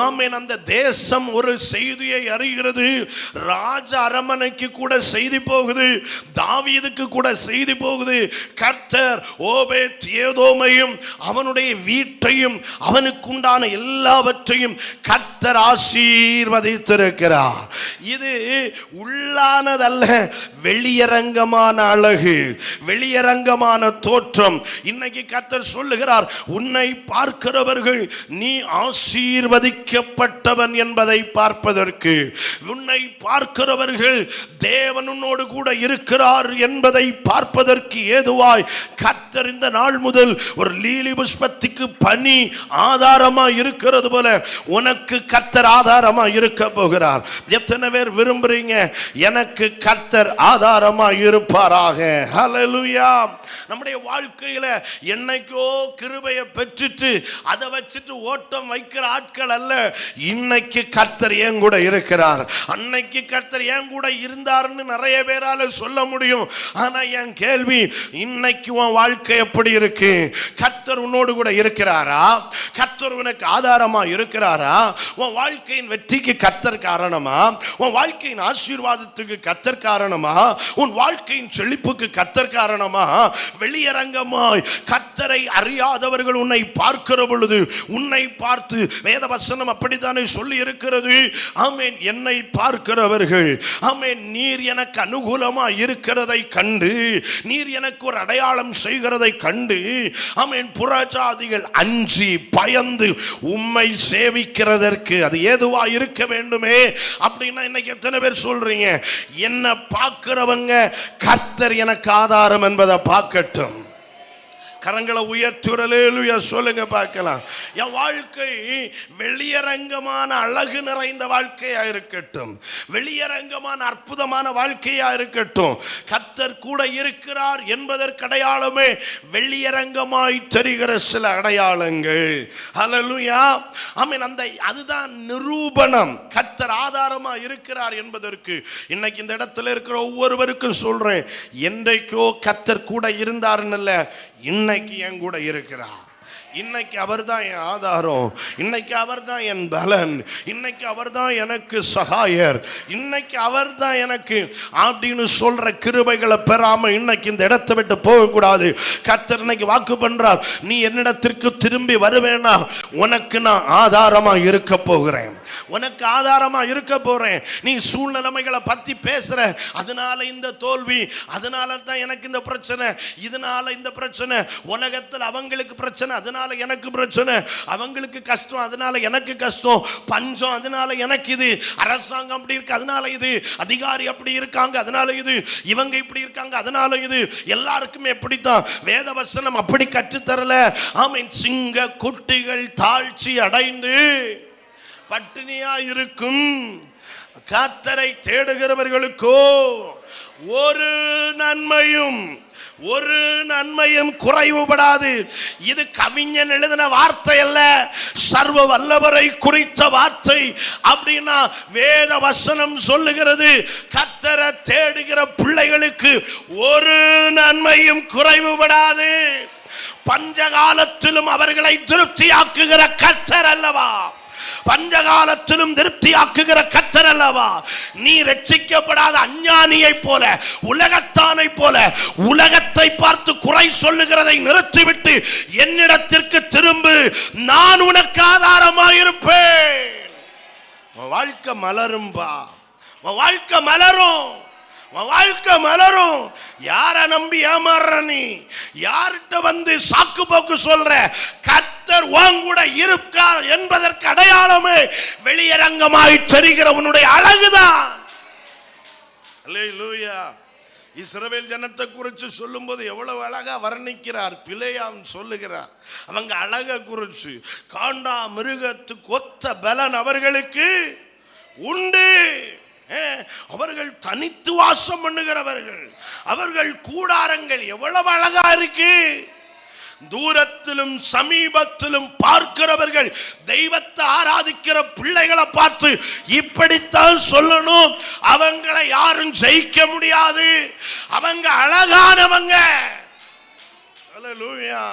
Speaker 1: ஆமென் அந்த தேசம் ஒரு செய்தியை அறிகிறது. ராஜ அரமனைக்கு கூட செய்தி போகுது, தாவீதுக்கு கூட செய்தி போகுது. கர்த்தர் ஓபேத் ஏதோமையும் அவனுடைய வீட்டையும் அவனுக்குண்டான எல்லாவற்றையும் கர்த்தர் ஆசீர்வதித்திருக்கிறார். இது உள்ளானதல்ல, வெளியரங்கமான அழகு, வெளியரங்கமான தோற்றம். இன்னைக்கு கர்த்தர் சொல்லுகிறார், உன்னை பார்க்கிறவர்கள் நீ ஆசீர்வதிக்கப்பட்டவன் என்பதை பார்ப்பதற்கு, உன்னை பார்க்கிறவர்கள் தேவன் உன்னோடு கூட இருக்கிறார் என்பதை பார்ப்பதற்கு ஏதுவாய் கர்த்தர் இந்த நாள் முதல் ஒரு லீலி புஷ்பத்துக்கு பனி ஆதாரமா இருக்கிறது போல உனக்கு கர்த்தர் ஆதாரமா இருக்க போகிறார். எத்தனை பேர் விரும்புறீங்க எனக்கு கர்த்தர் ஆதாரமா இருப்பாராக? ஹல்லேலூயா. நம்முடைய வாழ்க்கையில என்னைக்கோ கிருபையை பெற்றுட்டு அதை வச்சுட்டு ஓட்டம் வைக்கிற ஆட்கள் அல்ல. இன்னைக்கு கர்த்தர் ஏன் கூட இருக்கிறார், அன்னைக்கு கர்த்தர் ஏன் கூட இருந்தார்னு நிறைய பேரால சொல்ல முடியும். ஆனா என் கேள்வி, இன்னைக்கு உன் வாழ்க்கை எப்படி இருக்கு? கர்த்தர் உன்னோடு கூட இருக்கிறாரா? கர்த்தர் உனக்கு ஆதாரமா இருக்கிறாரா? உன் வாழ்க்கையின் வெற்றிக்கு கர்த்தர் காரணமா? உன் வாழ்க்கையின் ஆசீர்வாதத்துக்கு கர்த்தர் காரணமா? உன் வாழ்க்கையின் செழிப்புக்கு கர்த்தர் காரணமா? வெளியரங்கமாய் கர்த்தரை அறியாதவர்கள் உன்னை பார்க்கிற பொழுது, உன்னை பார்த்து வேதவசனம் அப்படித்தானே சொல்லி இருக்கிறது. ஆமென் என்னை பார்க்கிறவர்கள் ஆமென் நீர் எனக்கு அனுகூலமா இருக்கிறதை கண்டு, நீர் எனக்கு ஒரு அடையாளம் செய்கிறதை கண்டு ஆமென் புறஜாதிகள் அஞ்சி பயந்து உம்மை சேவிக்கிறதற்கு அது ஏதுவா இருக்க வேண்டுமே. அப்படின்னா இன்னைக்கு எத்தனை பேர் சொல்றீங்க, என்ன பார்க்கிறவங்க கர்த்தர் எனக்கு ஆதாரம் என்பதை பார்க்கட்டும்? கரங்களை உயர்த்துறலேலுயா சொல்லுங்க பார்க்கலாம். என் வாழ்க்கை வெளியரங்கமான அழகு நிறைந்த வாழ்க்கையா இருக்கட்டும், வெளியரங்கமான அற்புதமான வாழ்க்கையா இருக்கட்டும். கர்த்தர் கூட இருக்கிறார் என்பதற்கு அடையாளமே வெளியரங்கமாய் தெரிகிற சில அடையாளங்கள். ஹல்லேலூயா. ஆமென். அதுதான் நிரூபணம், கர்த்தர் ஆதாரமா இருக்கிறார் என்பதற்கு. இன்னைக்கு இந்த இடத்துல இருக்கிற ஒவ்வொருவருக்கும் சொல்றேன், என்றைக்கோ கர்த்தர் கூட இருந்தாருன்னு இல்ல, இன்னைக்கு என் கூட இருக்கிறார். இன்னைக்கு அவர் தான் என் ஆதாரம், இன்னைக்கு அவர் தான் என் பலன், இன்னைக்கு அவர் தான் எனக்கு சகாயர், இன்னைக்கு அவர் தான் எனக்கு அப்படின்னு சொல்ற கிருபைகளை பெறாம இன்னைக்கு இந்த இடத்தை விட்டு போகக்கூடாது. கர்த்தர் இன்னைக்கு வாக்கு பண்றார், நீ என்னிடத்திற்கு திரும்பி வருவேனா உனக்கு நான் ஆதாரமா இருக்க போகிறேன், உனக்கு ஆதாரமா இருக்க போறேன். நீ சூழ்நிலைமைகளை பத்தி பேசுற, அதனால இந்த தோல்வி, அதனால தான் எனக்கு இந்த பிரச்சனை, இதனால இந்த பிரச்சனை, உலகத்தில் அவங்களுக்கு பிரச்சனை அதனால எனக்கு பிரச்சனை, அவங்களுக்கு கஷ்டம் அதனால எனக்கு கஷ்டம், பஞ்சம் அதனால எனக்கு இது, அரசாங்கம் அப்படி இருக்கு அதனால இது, அதிகாரி அப்படி இருக்காங்க அதனால இது, இவங்க இப்படி இருக்காங்க அதனால இது. எல்லாருக்குமே எப்படித்தான் வேதவசனம் அப்படி கற்றுத்தரல. ஆமென். சிங்க குட்டிகள் தாழ்ச்சி அடைந்து பட்டினியா இருக்கும், கர்த்தரை தேடுகிறவர்களுக்கோ ஒரு நன்மையும் குறைவுபடாது. இது கவிஞன் எழுதின வார்த்தை அல்ல, சர்வ வல்லவரை குறித்த வார்த்தை. அப்படின்னா வேத வசனம் சொல்லுகிறது, கர்த்தரை தேடுகிற பிள்ளைகளுக்கு ஒரு நன்மையும் குறைவுபடாது. பஞ்சகாலத்திலும் அவர்களை திருப்தியாக்குகிற கர்த்தர் அல்லவா, பஞ்சகாலத்திலும் திருப்தியாக்குகிற கர்த்தர் அல்லவா? நீ ரட்சிக்கப்படாத அஞ்ஞானியை போல, உலகத்தானை போல உலகத்தை பார்த்து குறை சொல்லுகிறதை நிறுத்திவிட்டு என்னிடத்திற்கு திரும்பு, நான் உனக்கு ஆதாரமாயிருப்பேன். வாழ்க்கை மலரும்பா, வாழ்க்கை மலரும், வாழ்க்கை மலரும். யார நம்பி ஏமாற? நீ யார்கிட்ட வந்து சாக்கு போக்கு சொல்ற? கர்த்தர் உன் கூட இருக்கார் என்பதற்கு அடையாளமே வெளியரங்கமாய் தெரிகிற உன்னுடைய அழகுதான். அல்லேலூயா. இஸ்ரவேல் ஜனத்தை குறித்து சொல்லும் போது எவ்வளவு அழகா வர்ணிக்கிறார். பிலேயாம் சொல்லுகிறார் அவங்க அழக குறிச்சு, காண்டா மிருகத்துக்கு ஒத்த பலன் அவர்களுக்கு உண்டு. அவர்கள் தனித்து வாசம் பண்ணுகிறவர்கள், அவர்கள் கூடாரங்கள் எவ்வளவு அழகா இருக்கு. தூரத்திலும் சமீபத்திலும் பார்க்கிறவர்கள் தெய்வத்தை ஆராதிக்கிற பிள்ளைகளை பார்த்து இப்படித்தான் சொல்லணும், அவங்களை யாரும் ஜெயிக்க முடியாது, அவங்க அழகானவங்க. அல்லேலூயா.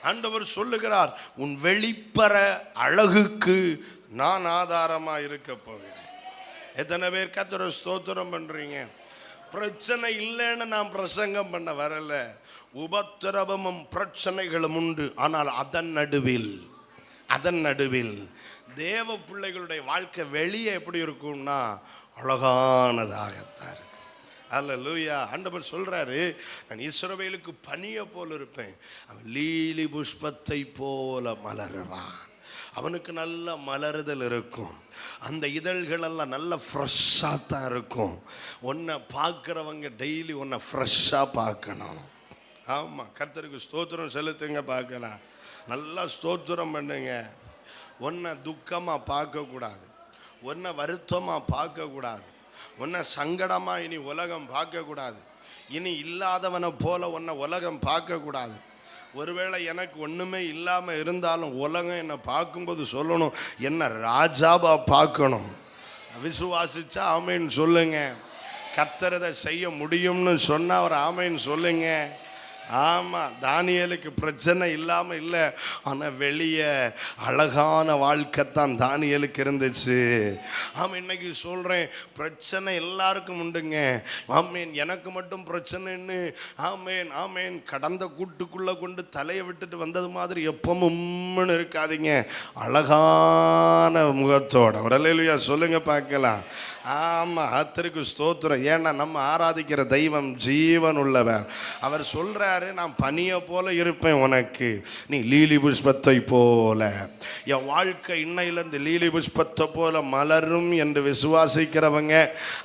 Speaker 1: ஆண்டவர் சொல்லுகிறார், உன் வெளிப்பற அழகுக்கு நான் ஆதாரமா இருக்க போகிறேன். எத்தனை பேர் கர்த்தரை ஸ்தோத்திரம் பண்றீங்க? பிரச்சனை இல்லைன்னு நான் பிரசங்கம் பண்ண வரல. உபத்திரவமும் பிரச்சனைகளும் உண்டு. ஆனால் அதன் நடுவில் தேவ பிள்ளைகளுடைய வாழ்க்கை வெளியே எப்படி இருக்கும்னா அழகானதாகத்தான் இருக்கு. அல்லேலூயா. ஆண்டவர் சொல்றாரு, நான் இஸ்ரவேலுக்கு பனியை போல இருப்பேன், அவன் லீலி புஷ்பத்தை போல மலருவான். அவனுக்கு நல்ல மலருதல் இருக்கும். அந்த இதழ்கள் எல்லாம் நல்ல ஃப்ரெஷ்ஷாக தான் இருக்கும். ஒன்றை பார்க்குறவங்க டெய்லி ஒன்றை ஃப்ரெஷ்ஷாக பார்க்கணும். ஆமாம், கர்த்தருக்கு ஸ்தோத்திரம் செலுத்துங்க. பார்க்கலாம், நல்லா ஸ்தோத்திரம் பண்ணுங்க. ஒன்றை துக்கமாக பார்க்கக்கூடாது, ஒன்றை வருத்தமாக பார்க்கக்கூடாது, ஒன்றை சங்கடமாக இனி உலகம் பார்க்கக்கூடாது, இனி இல்லாதவனை போல ஒன்றை உலகம் பார்க்கக்கூடாது. ஒருவேளை எனக்கு ஒன்றுமே இல்லாமல் இருந்தாலும் உலகம் என்னை பார்க்கும்போது சொல்லணும், என்ன ராஜாவா பார்க்கணும். விசுவாசிச்சா ஆமேன்னு சொல்லுங்க. கர்த்தர் இதை செய்ய முடியும்னு சொன்னால் அவர் ஆமேன்னு சொல்லுங்க. ஆமாம், தானியேலுக்கு பிரச்சனை இல்லாமல் இல்லை, ஆனால் வெளியே அழகான வாழ்க்கை தான் தானியேலுக்கு இருந்துச்சு. ஆமாம், இன்னைக்கு சொல்கிறேன், பிரச்சனை எல்லாருக்கும் உண்டுங்க. ஆமேன், எனக்கு மட்டும் பிரச்சனைன்னு ஆமேன் கடந்த கூட்டுக்குள்ளே கொண்டு தலையை விட்டுட்டு வந்தது மாதிரி எப்பவும் இருக்காதீங்க. அழகான முகத்தோட ஒரு அல்லேலூயா சொல்லுங்க பார்க்கலாம். ஆமாம், கர்த்தருக்கு ஸ்தோத்திரம். ஏன்னா நம்ம ஆராதிக்கிற தெய்வம் ஜீவன் உள்ளவர். அவர் சொல்கிறாரு, நான் பனியை போல இருப்பேன் உனக்கு, நீ லீலி புஷ்பத்தை போல. என் வாழ்க்கை இன்னையிலேருந்து லீலி புஷ்பத்தை போல மலரும் என்று விசுவாசிக்கிறவங்க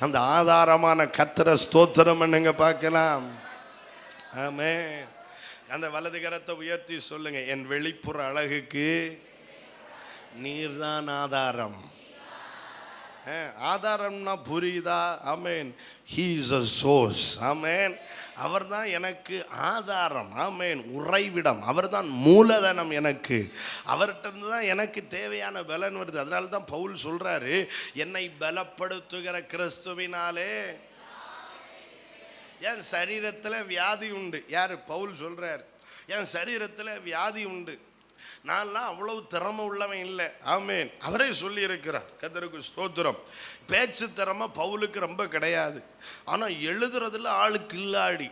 Speaker 1: அந்த ஆதாரமான கர்த்தரை ஸ்தோத்திரம் பண்ணுங்க பார்க்கலாம். ஆமென். அந்த வலது கரத்தை உயர்த்தி சொல்லுங்க, என் வெளிப்புற அழகுக்கு நீர்தான் ஆதாரம். ஆதாரம்னா புரியுதா? Amen. He is a source. Amen. அவர் தான் எனக்கு ஆதாரம். ஆமேன். உறைவிடம். அவர் தான் மூலதனம் எனக்கு. அவர்கிட்ட இருந்து தான் எனக்கு தேவையான பலன் வருது. அதனால தான் பவுல் சொல்றாரு, என்னை பலப்படுத்துகிற கிறிஸ்துவினாலே என் சரீரத்தில் வியாதி உண்டு. யார்? பவுல் சொல்றார், என் சரீரத்தில் வியாதி உண்டு. நான்லாம் அவ்வளவு திறமை உள்ளவன் இல்லை. ஆமேன். அவரே சொல்லி இருக்கிறார். கர்த்தருக்கு ஸ்தோத்திரம். பேச்சு திறமை பவுலுக்கு ரொம்ப கிடையாது, ஆனால் எழுதுறதுல ஆளுக்கு இல்லாடி,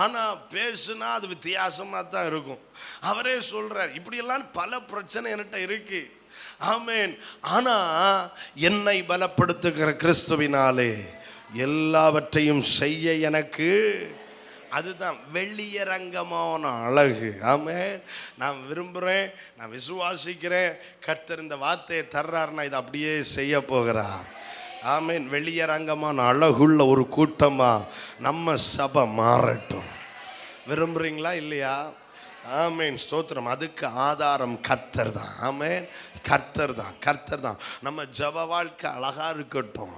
Speaker 1: ஆனால் பேசுனா அது வித்தியாசமாக தான் இருக்கும். அவரே சொல்றார், இப்படியெல்லாம் பல பிரச்சனை என்கிட்ட இருக்கு. ஆமேன். ஆனால் என்னை பலப்படுத்துகிற கிறிஸ்துவினாலே எல்லாவற்றையும் செய்ய எனக்கு, அதுதான் வெளியரங்கமான அழகு. ஆமென். நான் விரும்புகிறேன், நான் விசுவாசிக்கிறேன், கர்த்தர் இந்த வார்த்தையை தர்றாருன்னா இதை அப்படியே செய்ய போகிறார். ஆமென். வெளியரங்கமான அழகுள்ள ஒரு கூட்டமாக நம்ம சபை மாறட்டும். விரும்புகிறீங்களா இல்லையா? ஆமேன். ஸ்தோத்திரம். அதுக்கு ஆதாரம் கர்த்தர் தான். ஆமேன். கர்த்தர் தான். நம்ம ஜப வாழ்க்கை அழகா இருக்கட்டும்,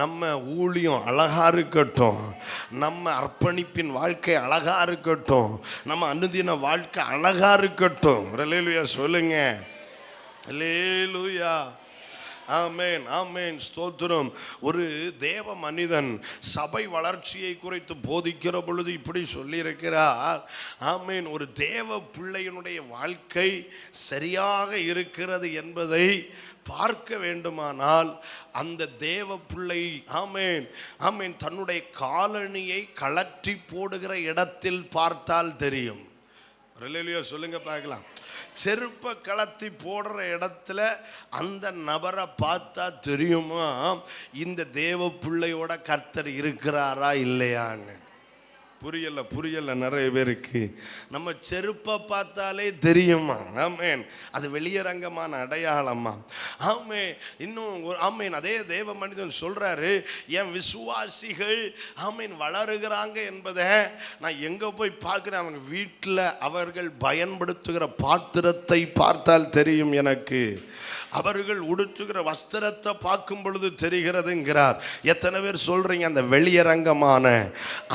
Speaker 1: நம்ம ஊழியம் அழகா இருக்கட்டும், நம்ம அர்ப்பணிப்பின் வாழ்க்கை அழகா இருக்கட்டும், நம்ம அனுதின வாழ்க்கை அழகா இருக்கட்டும். அல்லேலூயா சொல்லுங்க. அல்லேலூயா. ஆமேன். ஆமேன். ஸ்தோத்திரம். ஒரு தேவ மனிதன் சபை வளர்ச்சியை குறித்து போதிக்கிற பொழுது இப்படி சொல்லியிருக்கிறார். ஆமேன். ஒரு தேவ பிள்ளையினுடைய வாழ்க்கை சரியாக இருக்கிறது என்பதை பார்க்க வேண்டுமானால் அந்த தேவ பிள்ளை ஆமேன் ஆமேன் தன்னுடைய காலணியை கழற்றி போடுகிற இடத்தில் பார்த்தால் தெரியும். சொல்லுங்க பார்க்கலாம். செருப்பை கலத்தி போடுற இடத்துல அந்த நபரை பார்த்தா தெரியுமா இந்த தேவ பிள்ளையோட கர்த்தர் இருக்கிறாரா இல்லையான்னு. புரியல நிறைய பேருக்கு. நம்ம செருப்பை பார்த்தாலே தெரியுமா? ஆமேன். அது வெளியரங்கமான அடையாளமா? ஆமே. இன்னும் ஆமேன். அதே தேவ மனிதன் சொல்றாரு, என் விசுவாசிகள் ஆமேன் வளருகிறாங்க என்பதை நான் எங்க போய் பார்க்கிறேன், அவங்க வீட்டில் அவர்கள் பயன்படுத்துகிற பாத்திரத்தை பார்த்தால் தெரியும் எனக்கு. அவர்கள் உடுத்துகிற வஸ்திரத்தை பார்க்கும் பொழுது தெரிகிறதுங்கிறார். எத்தனை பேர் சொல்றீங்க அந்த வெளியரங்கமான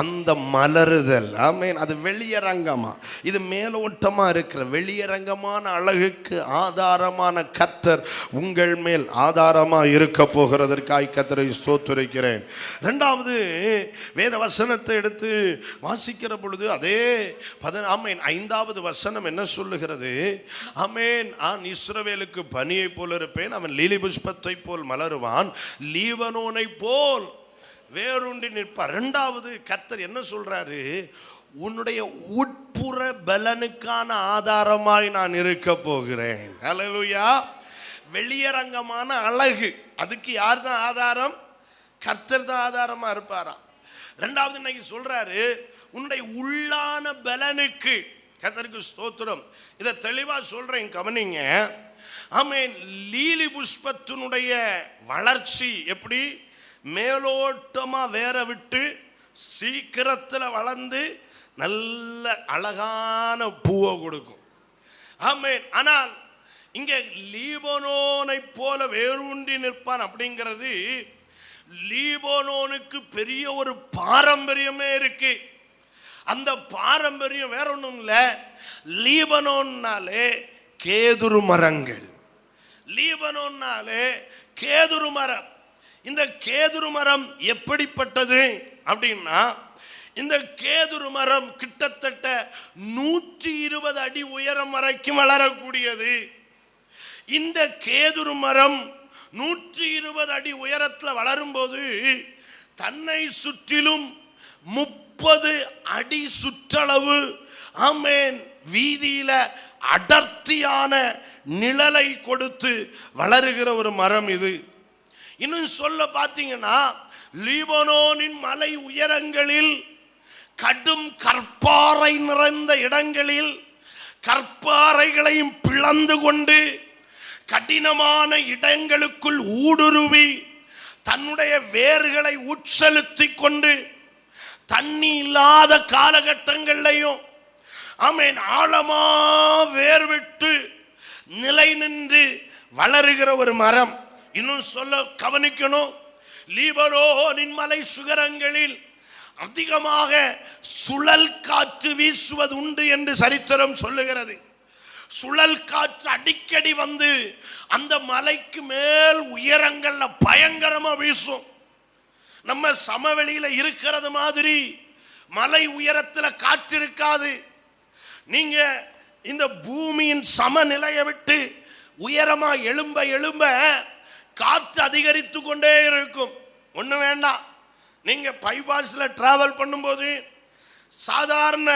Speaker 1: அந்த மலருதல் ஆமேன் அது வெளியரங்கமா? இது மேலோட்டமா இருக்கிற வெளியரங்கமான அழகுக்கு ஆதாரமான கர்த்தர் உங்கள் மேல் ஆதாரமா இருக்க போகிறதற்காய் கர்த்தரை ஸ்தோத்திரிக்கிறேன். இரண்டாவது வேத வசனத்தை எடுத்து வாசிக்கிற பொழுது அதே ஆமேன் 5வது வசனம் என்ன சொல்லுகிறது? ஆமேன் நான் இஸ்ரவேலுக்கு பனியை போல் இருப்பேன், அவன் லீலி புஷ்பத்தை போல் மலருவான், லீபனோனை போல் வேரூன்றி நிற்பார். இரண்டாவது கர்த்தர் என்ன சொல்றாரு? உன்னுடைய உட்புற பலனுக்கான ஆதாரமாய் நான் இருக்க போகிறேன். ஹல்லேலூயா. வெளியரங்கமான அழகு அதுக்கு யார் தான் ஆதாரம்? கர்த்தர் தான் ஆதாரமா இருப்பாராம். இரண்டாவது இன்னைக்கு சொல்றாரு உன்னுடைய உள்ளான பலனுக்கு. கர்த்தருக்கு ஸ்தோத்திரம். இதை தெளிவா சொல்றேன், கவனிங்க. ஆமேன். லீலி புஷ்பத்தினுடைய வளர்ச்சி எப்படி? மேலோட்டமா வேற விட்டு சீக்கிரத்தில் வளர்ந்து நல்ல அழகான பூவை கொடுக்கும். ஆமேன். ஆனால் இங்க லீபனோனை போல வேரூன்றி நிற்பான் அப்படிங்கிறது, லீபனோனுக்கு பெரிய ஒரு பாரம்பரியமே இருக்கு. அந்த பாரம்பரியம் வேற ஒன்றும் இல்லை. லீபனோன்னாலே கேதுரு மரங்கள். லீபனோன்னாலே கேதுரு மரம். இந்த கேதுரு மரம் எப்படிப்பட்டது அப்படின்னா, இந்த கேதுரு மரம் கிட்டத்தட்ட 120 அடி உயரம் வரைக்கும் வளரக்கூடியது. இந்த கேதுரு மரம் 120 அடி உயரத்தில் வளரும்போது தன்னை சுற்றிலும் 30 அடி சுற்றளவு ஆமேன் வீதியில அடர்த்தியான நிழலை கொடுத்து வளருகிற ஒரு மரம் இது. இன்னும் சொல்ல பார்த்தீங்கன்னா, லீபனோனின் மலை உயரங்களில் கடும் கற்பாறை நிறைந்த இடங்களில் கற்பாறைகளையும் பிளந்து கொண்டு கடினமான இடங்களுக்குள் ஊடுருவி தன்னுடைய வேர்களை உட்செலுத்தி கொண்டு தண்ணி இல்லாத காலகட்டங்களையும் ஆமேன் ஆழமா வேர்விட்டு நிலை நின்று வளருகிற ஒரு மரம். இன்னும் சொல்ல கவனிக்கணும், லீபனோனின் மலை சுகரங்களில் அதிகமாக சுழல் காற்று வீசுவது உண்டு என்று சரித்திரம் சொல்லுகிறது. சுழல் காற்று அடிக்கடி வந்து அந்த மலைக்கு மேல் உயரங்கள்ல பயங்கரமா வீசும். நம்ம சமவெளியில இருக்கிறது மாதிரி மலை உயரத்தில் காற்று இருக்காது. நீங்க இந்த பூமியின் சமநிலையை விட்டு உயரமா எழும்ப எழும்ப காற்று அதிகரித்து கொண்டே இருக்கும். ஒண்ணு வேண்டாம், நீங்க பைபாஸ்ல டிராவல் பண்ணும்போது சாதாரண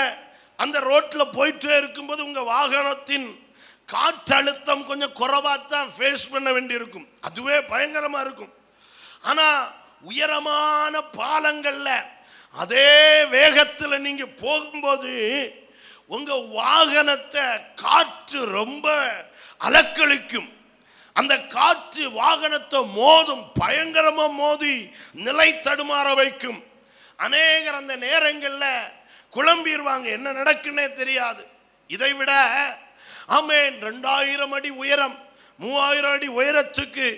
Speaker 1: அந்த ரோட்ல போயிட்டே இருக்கும்போது உங்க வாகனத்தின் காற்றழுத்தம் கொஞ்சம் குறைவாத்தான் ஃபேஸ் பண்ண வேண்டி இருக்கும். அதுவே பயங்கரமா இருக்கும். ஆனா உயரமான பாலங்கள்ல அதே வேகத்தில் நீங்க போகும்போது உங்க வாகனத்தை காற்று ரொம்ப அலக்களிக்கும். அந்த காற்று வாகனத்தை மோதும், பயங்கரமா மோதி நிலை தடுமாற வைக்கும். அநேகர் அந்த நேரங்களில் குழம்பிடுவாங்க, என்ன நடக்குன்னே தெரியாது. இதை விட ஆமேன் 2000 அடி உயரம் 3000 அடி உயரத்துக்கு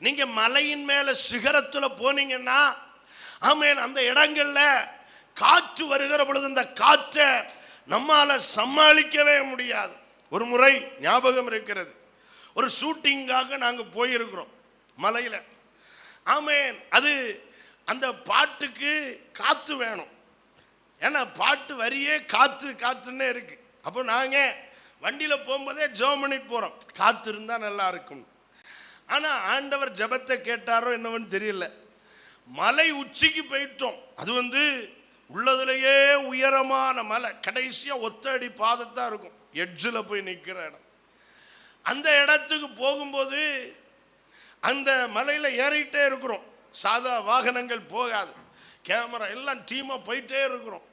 Speaker 1: நீங்க மலையின் மேல சிகரத்தில் போனீங்கன்னா ஆமேன் அந்த இடங்கள்ல காற்று வருகிற பொழுது அந்த காற்றை நம்மால சமாளிக்கவே முடியாது. ஒரு முறை ஞாபகம் இருக்கிறது, ஒரு ஷூட்டிங்காக நாங்க போயிருக்கிறோம் மலையில. ஆமேன் அது அந்த பாட்டுக்கு காத்து வேணும், ஏன்னா பாட்டு வரியே காத்து காத்துன்னே இருக்கு. அப்போ நாங்க வண்டியில போகும்போதே ஜெபம் பண்ணிட்டு போறோம், காத்து இருந்தா நல்லா இருக்கும். ஆனா ஆண்டவர் ஜெபத்தை கேட்டாரோ என்னவன்னு தெரியல. மலை உச்சிக்கு போயிட்டோம். அது உள்ளதுலேயே உயரமான மலை, கடைசியா ஒத்தடி பாதத்தான் இருக்கும், எட்ஜில் போய் நிற்கிற இடம். அந்த இடத்துக்கு போகும்போது அந்த மலையில ஏறிட்டே இருக்கிறோம். சாதா வாகனங்கள் போகாது, கேமரா எல்லாம் டீமா போயிட்டே இருக்கிறோம்.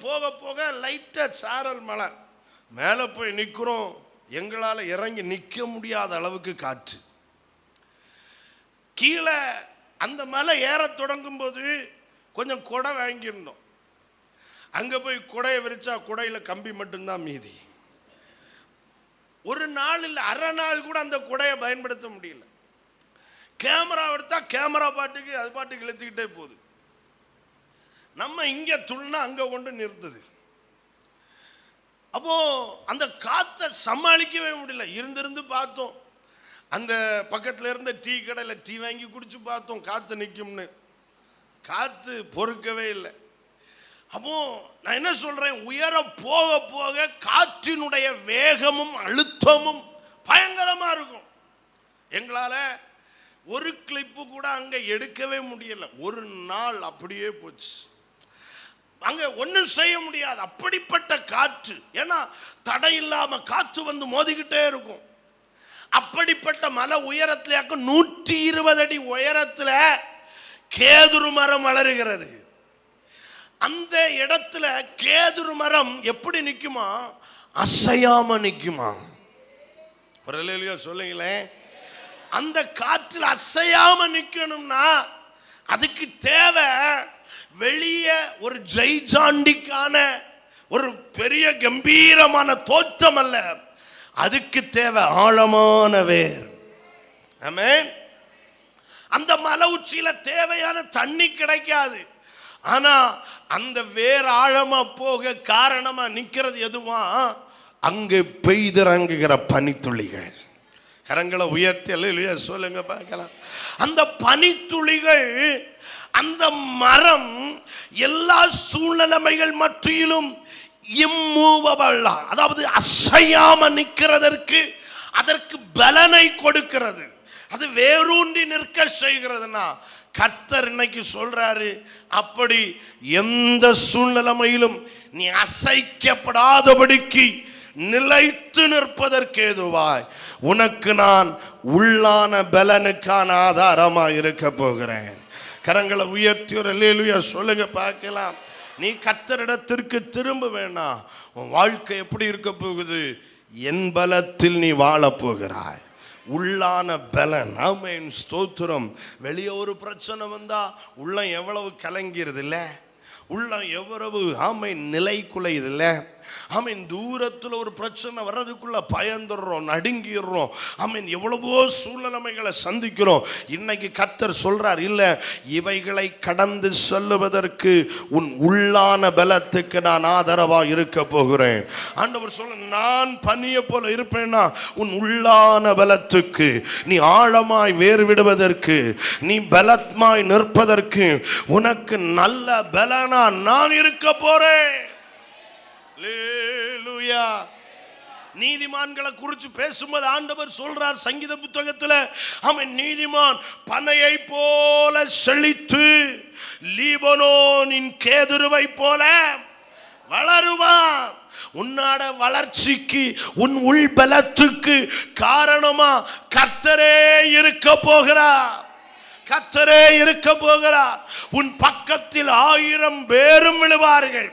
Speaker 1: போக போக லைட்டா சாரல் மலை, மேலே போய் நிற்கிறோம். எங்களால் இறங்கி நிற்க முடியாத அளவுக்கு காற்று. கீழே அந்த மலை ஏற தொடங்கும் போது கொஞ்சம் குடை வாங்கியிருந்தோம். அங்கே போய் குடையை விரிச்சா குடையில் கம்பி மட்டும்தான் மீதி. ஒரு நாள் இல்லை, அரை நாள் கூட அந்த குடையை பயன்படுத்த முடியல. கேமரா எடுத்தா கேமரா பாட்டுக்கு அது பாட்டுக்கு இழுத்துக்கிட்டே போகுது. நம்ம இங்கே துள்ளினா அங்கே கொண்டு நிறுத்துது. அப்போ அந்த காற்றை சமாளிக்கவே முடியல. இருந்திருந்து பார்த்தோம், அந்த பக்கத்தில் இருந்த டீ கடையில் டீ வாங்கி குடிச்சு பார்த்தோம், காற்று நிற்கும்னு. காற்று பொறுக்கவே இல்லை. அப்போ நான் என்ன சொல்றேன், உயர போக போக காற்றினுடைய வேகமும் அழுத்தமும் பயங்கரமா இருக்கும். எங்களால ஒரு கிளிப்பு கூட அங்க எடுக்கவே முடியல. ஒரு நாள் அப்படியே போச்சு. அங்க ஒன்றும் செய்ய முடியாது, அப்படிப்பட்ட காற்று. ஏன்னா தடை இல்லாம காற்று மோதிக்கிட்டே இருக்கும். அப்படிப்பட்ட மலை உயரத்துல 120 அடி உயரத்துல கேதுரு மரம் வளருகிறது. அந்த இடத்துல கேதுரு மரம் எப்படி நிக்குமா? அசையாம நிக்குமா? சொல்லுங்களேன். அந்த காற்றில் அசையாம நிக்கணும்னா அதுக்கு தேவை வெளியே ஒரு ஜெய்ஜாண்டிக்கான ஒரு பெரிய கம்பீரமான தோற்றம் அல்ல, அதுக்கு தேவை ஆழமான வேர். ஆமென். அந்த மலை உச்சியில தேவையான தண்ணி கிடைக்காது. ஆனா அந்த வேர் ஆழமா போக காரணமா நிக்கிறது எதுவா? அங்கு பெய்திறங்குகிற பனித்துளிகள். கரங்களை உயர்த்தி அல்லேலூயா சொல்லுங்க பார்க்கலாம். அந்த பனித்துளிகள், அந்த மரம் எல்லா சூழ்நிலைமைகள் மத்தியிலும் இம்மூவபிள், அதாவது அசையாம நிற்கிறதற்கு அதற்கு பலனை கொடுக்கிறது. அது வேரூன்றி நிற்க செய்கிறதுனா கர்த்தர் இன்னைக்கு சொல்றாரு, அப்படி எந்த சூழ்நிலைமையிலும் நீ அசைக்கப்படாதபடிக்கு நிலைத்து நிற்பதற்கு ஏதுவாய் உனக்கு நான் உள்ளான பலனுக்கான ஆதாரமா இருக்க போகிறேன். கரங்களை உயர்த்தி ஒரு அல்லேலூயா சொல்லுங்க பார்க்கலாம். நீ கர்த்தரிடத்திற்கு திரும்ப வேண்டாம். உன் வாழ்க்கை எப்படி இருக்க போகுது? என் பலத்தில் நீ வாழ போகிறாய். உள்ளான பலன். ஆமென், ஸ்தோத்திரம். வெளியே ஒரு பிரச்சனை வந்தா உள்ளம் எவ்வளவு கலங்கிறது இல்லை, உள்ளம் எவ்வளவு ஆமென் நிலை குலையுது இல்லை. ஆமென், தூரத்தில் ஒரு பிரச்சனை வர்றதுக்குள்ள பயந்துடுறோம், நடுங்கிடுறோம். ஆமென், எவ்வளவோ சூழ்நிலைமைகளை சந்திக்கிறோம். இன்னைக்கு கர்த்தர் சொல்றார், இல்ல, இவைகளை கடந்து செல்லுவதற்கு உன் உள்ளான பலத்துக்கு நான் ஆதரவா இருக்க போகிறேன். ஆண்டவர் சொல்ல, நான் பனியை போல இருப்பேன்னா உன் உள்ளான பலத்துக்கு, நீ ஆழமாய் வேறு விடுவதற்கு, நீ பலத்மாய் நிற்பதற்கு உனக்கு நல்ல பலனா நான் இருக்க போறேன். அல்லேலூயா. நீதிமான்களை குறித்து பேசும்போது ஆண்டவர் சொல்றார் சங்கீத புத்தகத்தில், அவன் நீதிமான் பனையை போல செழித்து லீபனோனின் கேதுருவை போல வளருவான். உன்னாட வளர்ச்சிக்கு, உன் உள் பலத்துக்கு காரணமா கர்த்தரே இருக்க போகிறார். கர்த்தரே இருக்க போகிறார். உன் பக்கத்தில் 1000 பேரும் விழுவார்கள்,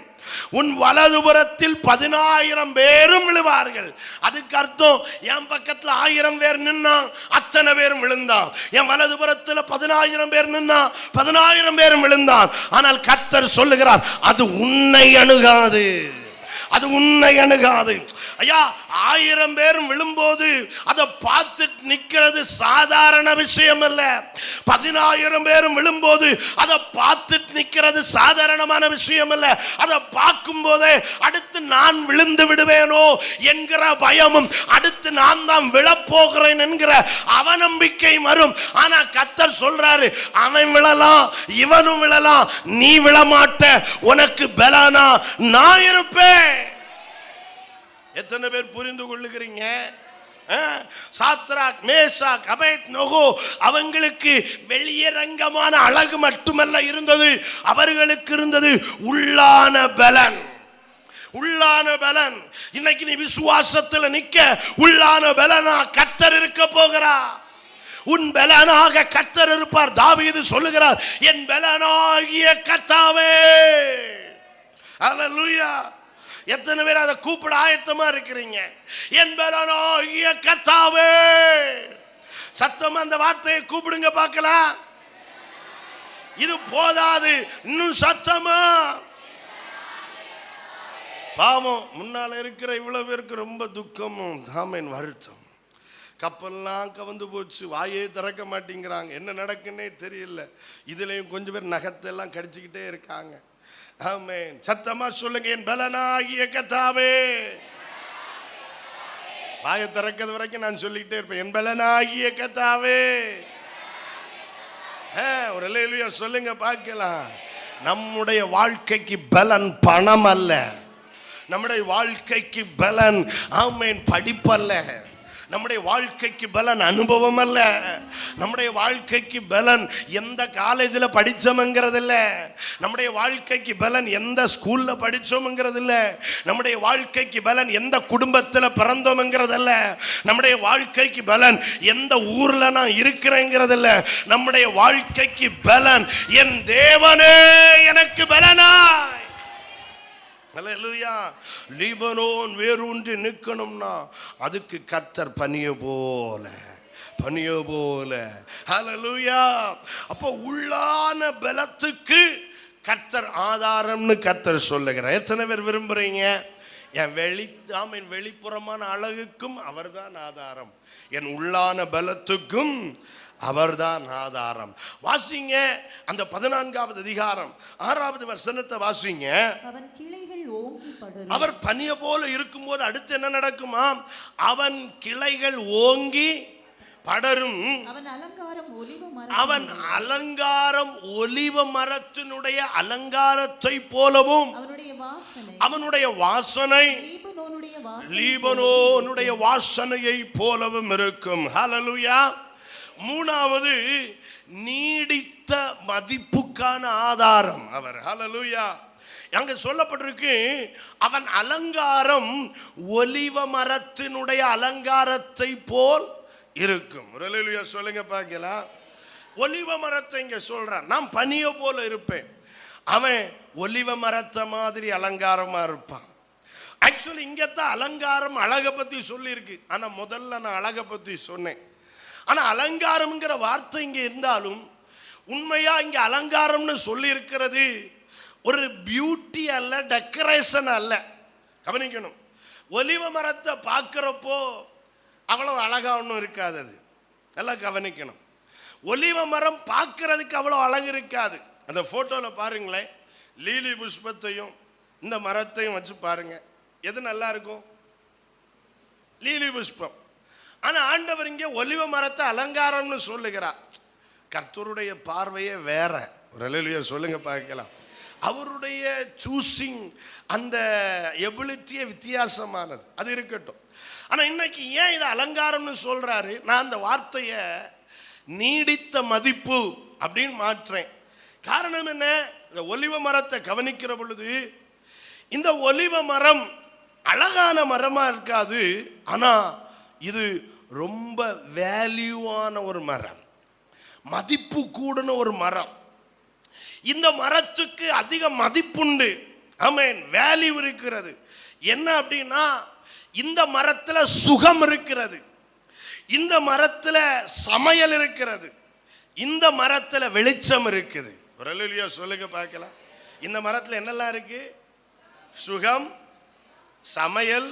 Speaker 1: உன் வலதுபுறத்தில் 10,000 பேரும் விழுவார்கள். அதுக்கு அர்த்தம், என் பக்கத்தில் 1000 பேர் நின்னா அத்தனை பேரும் விழுந்தான், என் வலதுபுறத்தில் 10,000 பேர் நின்னா 10,000 பேரும் விழுந்தான். ஆனால் கர்த்தர் சொல்லுகிறார், அது உன்னை அணுகாது, அது உன்னை அணுகாது. ஐயா, 1000 பேரும் விழும்போது அதை பார்த்து நிற்கிறது சாதாரண விஷயம் அல்ல. 10,000 பேரும் விழும்போது அதை பார்த்து நிற்கிறது சாதாரணமான விஷயம் அல்ல. அதை பார்க்கும் போதே அடுத்து நான் விழுந்து விடுவேனோ என்கிற பயமும், அடுத்து நான் தான் விழப்போகிறேன் என்கிற அவநம்பிக்கை வரும். ஆனா கர்த்தர் சொல்றாரு, அவன் விழலாம், இவனும் விழலாம், நீ விழமாட்ட, உனக்கு பலனா நான் இருப்பேன். எத்தனை பேர் புரிந்து கொள்ளுகிறீங்க? சாத்ராக், மேஷாக், அபேத்நேகோ அவங்களுக்கு வெளியரங்கமான அழகு மட்டுமல்ல இருந்தது, அவர்களுக்கு இருந்தது உள்ளான பலன். உள்ளான பலன். இன்னைக்கு நீ விசுவாசத்தில் நிக்க உள்ளான பலனா கர்த்தர் இருக்க போகிறார். உன் பலனாக கர்த்தர் இருப்பார். தாவீது சொல்லுகிறார், என் பலனாகிய கர்த்தாவே. அல்லேலூயா. எத்தனை பேர் அதை கூப்பிட ஆயத்தமா இருக்கிறீங்க? என் பலனாகிய கர்த்தாவே. சத்தமா அந்த வார்த்தையை கூப்பிடுங்க பார்க்கலாம். இது போதாது, இன்னும் சத்தமா. பாவம், முன்னால இருக்கிற இவ்வளவு பேருக்கு ரொம்ப துக்கமும் ஆமென் வருத்தம். கப்பல்லாம் கவந்து போச்சு, வாயே திறக்க மாட்டேங்கிறாங்க, என்ன நடக்குன்னே தெரியல. இதுலயும் கொஞ்சம் பேர் நகத்தெல்லாம் கடிச்சுக்கிட்டே இருக்காங்க. ஆமென். சத்தமா சொல்லுங்க, என் பலனாகிய கர்த்தாவே. வாயை திறக்கிறது வரைக்கும் நான் சொல்லிக்கிட்டே இருப்பேன், என் பலனாகிய கர்த்தாவே. ஒரு அல்லேலூயா சொல்லுங்க பார்க்கலாம். நம்முடைய வாழ்க்கைக்கு பலன் பணம் அல்ல, நம்முடைய வாழ்க்கைக்கு பலன் ஆமென் படிப்பல்ல, நம்முடைய வாழ்க்கைக்கு பலன் அனுபவம் அல்ல, நம்முடைய வாழ்க்கைக்கு பலன் எந்த காலேஜில் படித்தோம்ங்கிறது இல்லை, நம்முடைய வாழ்க்கைக்கு பலன் எந்த ஸ்கூலில் படித்தோம்ங்கிறது இல்லை, நம்முடைய வாழ்க்கைக்கு பலன் எந்த குடும்பத்தில் பிறந்தோம்ங்கிறது அல்ல, நம்முடைய வாழ்க்கைக்கு பலன் எந்த ஊரில் நான் இருக்கிறேங்கிறது இல்லை. நம்முடைய வாழ்க்கைக்கு பலன் என் தேவனே எனக்கு பலனாய். அல்லேலூயா. லீபனோன் வேரூன்றி நிற்கணும்னா அதுக்கு கர்த்தர் பனிய போல. அல்லேலூயா. அப்போ உள்ளான பலத்துக்கு கர்த்தர் ஆதாரம்னு கர்த்தர் சொல்லுகிறார். எத்தனை பேர் விரும்புறீங்க? என் வெளிப்புறமான அழகுக்கும் அவர்தான் ஆதாரம், என் உள்ளான பலத்துக்கும் அவர்தான் ஆதாரம். வாசிங்க அந்த 14வது அதிகாரம் 6வது வசனத்தை வாசிங்க.
Speaker 2: அவன் கிளைகள் ஓங்கி படரும்.
Speaker 1: அவர் பனிய போல இருக்கும்போது அடுத்து என்ன நடக்குமாம்? அவன் கிளைகள் ஓங்கி படரும். அவன் அலங்காரம் ஒலிவ மரத்தினுடைய அலங்காரத்தை போலவும் அவனுடைய வாசனை லீபனோனுடைய வாசனையை போலவும் இருக்கும். ஹல்லேலூயா. 3வது நீடித்த மதிப்புக்கான ஆதாரம் அவர். ஹல்லேலூயா. அங்க சொல்லப்பட்டிருக்கு, அவன் அலங்காரம் ஒலிவ மரத்தினுடைய அலங்காரத்தை போல் இருக்கும். ஹல்லேலூயா சொல்லுங்க பார்க்கலாம். ஒலிவ மரத்தை இங்க சொல்றான், நான் பனிய போல இருப்பேன், அவன் ஒலிவ மரத்தை மாதிரி அலங்காரமா இருப்பான். ஆக்சுவலி இங்கத்தான் அலங்காரம் அழகை பத்தி சொல்லி இருக்கு, ஆனா முதல்ல நான் அழகை பத்தி சொன்னேன். ஆனா அலங்காரம்ங்கிற வார்த்தை இங்க இருந்தாலும் உண்மையா இங்க அலங்காரம்னு சொல்லி இருக்கிறது ஒரு பியூட்டி அல்ல, டெக்கரேஷன் அல்ல. கவனிக்கணும். ஒலிவ மரத்தை பார்க்கிறப்போ அவ்வளவு அழகா ஒன்றும் இருக்காது, அது எல்லாம் கவனிக்கணும். ஒலிவ மரம் பார்க்கறதுக்கு அவ்வளோ அழகு இருக்காது. அந்த போட்டோவில் பாருங்களேன், லீலி புஷ்பத்தையும் இந்த மரத்தையும் வச்சு பாருங்க, எது நல்லா இருக்கும்? லீலி புஷ்பம். ஆனா ஆண்டவர் இங்கே ஒலிவ மரத்தை அலங்காரம்னு சொல்லுகிறார். கர்த்தருடைய பார்வையே வேற. ஒரு அல்லேலூயா சொல்லுங்க பார்க்கலாம். அவருடைய சூசிங் அந்த எபிலிட்டியே வித்தியாசமானது, அது இருக்கட்டும். ஆனா இன்னைக்கு ஏன் இதை அலங்காரம்னு சொல்றாரு? நான் அந்த வார்த்தையை நீடித்த மதிப்பு அப்படின்னு மாற்றேன். காரணம் என்ன? இந்த ஒலிவ மரத்தை கவனிக்கிற பொழுது இந்த ஒலிவ மரம் அழகான மரமா இருக்காது, ஆனா இது ரொம்ப வேல்யூவான ஒரு மரம், மதிப்பு கூடின ஒரு மரம். இந்த மரத்துக்கு அதிக மதிப்புண்டு. ஆமென். வேல்யூ இருக்கிறது. என்ன அப்படின்னா, இந்த மரத்துல சுகம் இருக்கிறது, இந்த மரத்துல சமையல் இருக்கிறது, இந்த மரத்துல வெளிச்சம் இருக்குது. ஒரு அல்லேலூயா சொல்லுங்க பார்க்கலாம். இந்த மரத்துல என்னெல்லாம் இருக்கு? சுகம், சமையல்,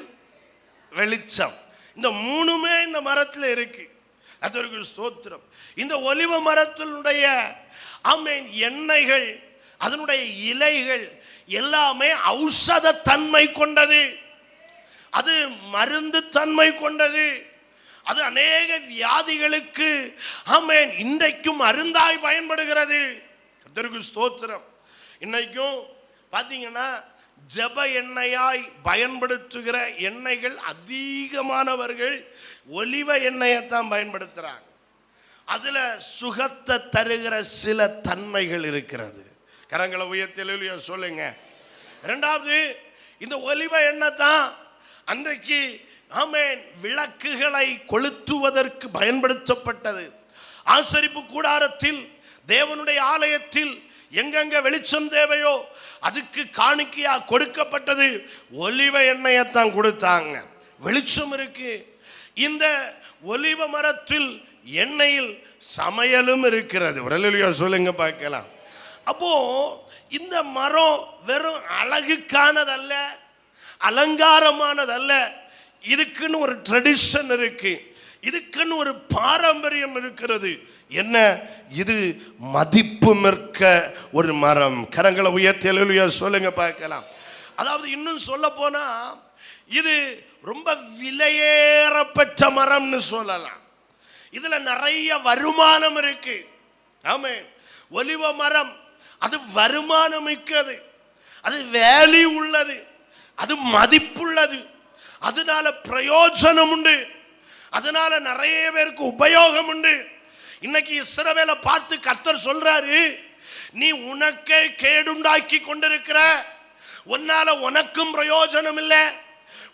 Speaker 1: வெளிச்சம். இந்த மூணுமே இந்த மரத்தில் இருக்கு. அதற்கு ஸ்தோத்திரம். இந்த ஒலிவ மரத்தினுடைய ஆமென் எண்ணெய்கள், அதனுடைய இலைகள் எல்லாமே ஔஷத தன்மை கொண்டது, அது மருந்து தன்மை கொண்டது, அது அநேக வியாதிகளுக்கு ஆமென் இன்றைக்கும் மருந்தாய் பயன்படுகிறது. அதற்கு ஸ்தோத்திரம். இன்னைக்கும் பார்த்தீங்கன்னா ஜெப எண்ணெயாய் பயன்படுத்துகிற எண்ணெய்கள் அதிகமானவர்கள் ஒலிவ எண்ணெயைத்தான் பயன்படுத்துறாங்க. அதுல சுகத்தை தருகிற சில தன்மைகள் இருக்கிறது. கரங்களை உயர்த்தி சொல்லுங்க. இரண்டாவது, இந்த ஒலிவ எண்ணெய் தான் அன்றைக்கு ஆமென் விளக்குகளை கொளுத்துவதற்கு பயன்படுத்தப்பட்டது. ஆசரிப்பு கூடாரத்தில், தேவனுடைய ஆலயத்தில் எங்கெங்க வெளிச்சம் தேவையோ அதுக்கு காணிக்கையா கொடுக்கப்பட்டது ஒலிவ எண்ணெயத்தான் கொடுத்தாங்க. வெளிச்சம் இருக்கு. இந்த ஒலிவ மரத்தில் எண்ணெயில் சமையலும் இருக்கிறது. ஒரு சொல்லுங்க பார்க்கலாம். அப்போ இந்த மரம் வெறும் அழகுக்கானதல்ல, அலங்காரமானதல்ல. இதுக்குன்னு ஒரு ட்ரெடிஷன் இருக்கு, இதுக்குன்னு ஒரு பாரம்பரியம் இருக்கிறது. என்ன? இது மதிப்பு மிக்க ஒரு மரம். கரங்களை உயர்த்தி சொல்லுங்க பார்க்கலாம். அதாவது இன்னும் சொல்ல போனா இது ரொம்ப விலையேறப்பட்ட மரம்னு சொல்லலாம். இதுல நிறைய வருமானம் இருக்கு. ஆமென். ஒலிவ மரம் அது வருமானம் மிக்கது, அது வேல்யூ உள்ளது, அது மதிப்புள்ளது, அதனால பிரயோஜனம் உண்டு, அதனால நிறைய பேருக்கு உபயோகம் உண்டு. இன்னைக்கு இஸ்ரவேலை பார்த்து கர்த்தர் சொல்றாரு, நீ உனக்கே கேடுண்டாக்கி கொண்டிருக்கிற, உன்னால உனக்கும் பிரயோஜனம் இல்லை,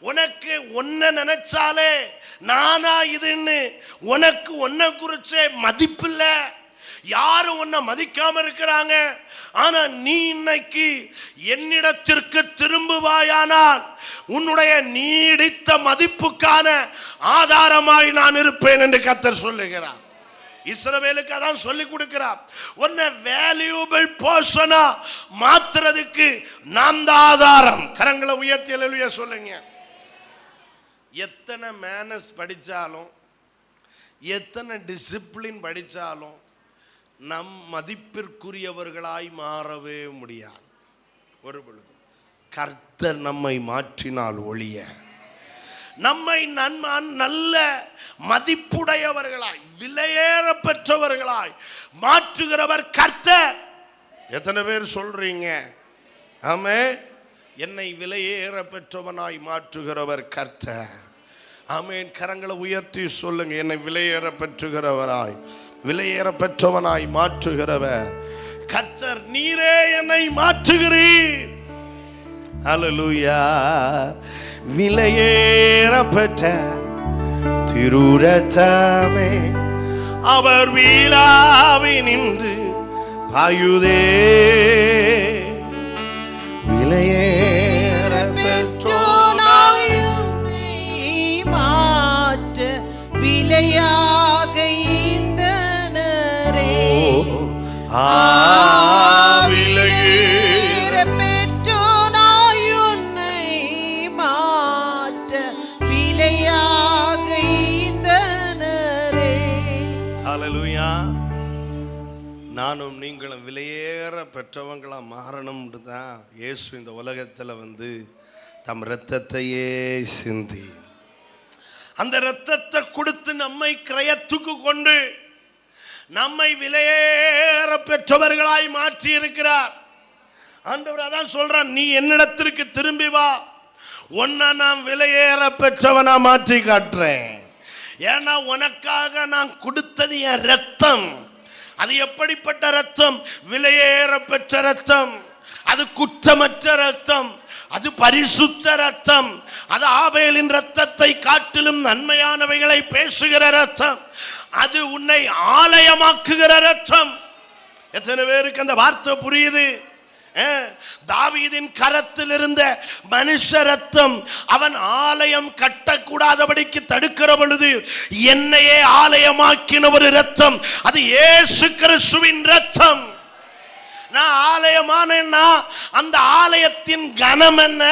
Speaker 1: உனக்கு ஒன்ன நினைச்சாலே நானா இதுன்னு உனக்கு ஒன்ன குறிச்சே மதிப்பில்லை, யாரும் உன்னை மதிக்காம இருக்கிறாங்க. ஆனா நீ இன்னைக்கு என்னிடத்திற்கு திரும்புவாயானால் உன்னுடைய நீடித்த மதிப்புக்கான ஆதாரமாய் நான் இருப்பேன் என்று கர்த்தர் சொல்லுகிறார். இஸ்ரவேலுக்கு அதான் சொல்லி கொடுக்கிறார். உன்னை வேல்யூபிள் பர்சனா மாத்துறதுக்கு நாம் தான் ஆதாரம். கரங்களை உயர்த்தி அல்லேலூயா சொல்லுங்க. எத்தனை மேனஸ் படிச்சாலும், எத்தனை டிசிப்ளின் படிச்சாலும் நம் மதிப்பிற்குரியவர்களாய் மாறவே முடியாது. ஒரு பொழுது கர்த்தர் நம்மை மாற்றினால் ஒழிய நம்மை நல்ல மதிப்புடையவர்களாய், விலையேற பெற்றவர்களாய் மாற்றுகிறவர் கர்த்தர். எத்தனை பேர் சொல்றீங்க ஆமென்? என்னை விலையேற பெற்றவனாய் மாற்றுகிறவர் கர்த்தர். ஆமென். கரங்களை உயர்த்தி சொல்லுங்க. என்னை விலையேற பெற்றுகிறவராய், விலையேற பெற்றவனாய் மாற்றுகிறவர் கர்த்தர். நீரே என்னை மாற்றுகிறீர். ஹல்லேலூயா. விலையேற பெற்ற திருரத்தமே அவர் வீழாவி நின்று பாயுதே. விலையேற பெற்றோனாய்
Speaker 3: மாற்ற விலையாக இந்தனரே. விலையேற பெற்றோனாய் உன்னை மாற்ற விலையாக இந்தனரே.
Speaker 1: ஹல்லேலூயா. நானும் நீங்களும் விலையேற பெற்றவங்களா மாறணும்னு தான் இயேசு இந்த உலகத்தில் வந்து தம் இரத்தத்தையே சிந்தி அந்த இரத்தத்தை கொடுத்து நம்மை கிரயத்துக்கு கொண்டு நம்மை விலையேற பெற்றவர்களாய் மாற்றி இருக்கிறார். ஆண்டவர் அதான் சொல்றான், நீ என்னிடத்திற்கு திரும்பி வா, உன்னை நான் விலையேற பெற்றவனா மாற்றி காட்டுறேன். ஏன்னா உனக்காக நான் கொடுத்தது என் ரத்தம். அது எப்படிப்பட்ட ரத்தம்? விலையேற பெற்ற ரத்தம், அது குற்றமற்ற ரத்தம், அது பரிசுத்த ரத்தம், அது ஆபேலின் ரத்தத்தை காட்டிலும் நன்மையானவைகளை பேசுகிற ரத்தம், அது உன்னை ஆலயமாக்குகிற ரத்தம். எத்தனை பேருக்கு அந்த வார்த்தை புரியுது? தாவீதின் கரத்தில் இருந்த மனுஷ ரத்தம் அவன் ஆலயம் கட்டக்கூடாதபடிக்கு தடுக்கிற பொழுது என்னையே ஆலயமாக்கின ஒரு ரத்தம், அது இயேசு கிறிஸ்துவின் ரத்தம். நான் ஆலயமானேன்னா அந்த ஆலயத்தின் கனம் என்ன,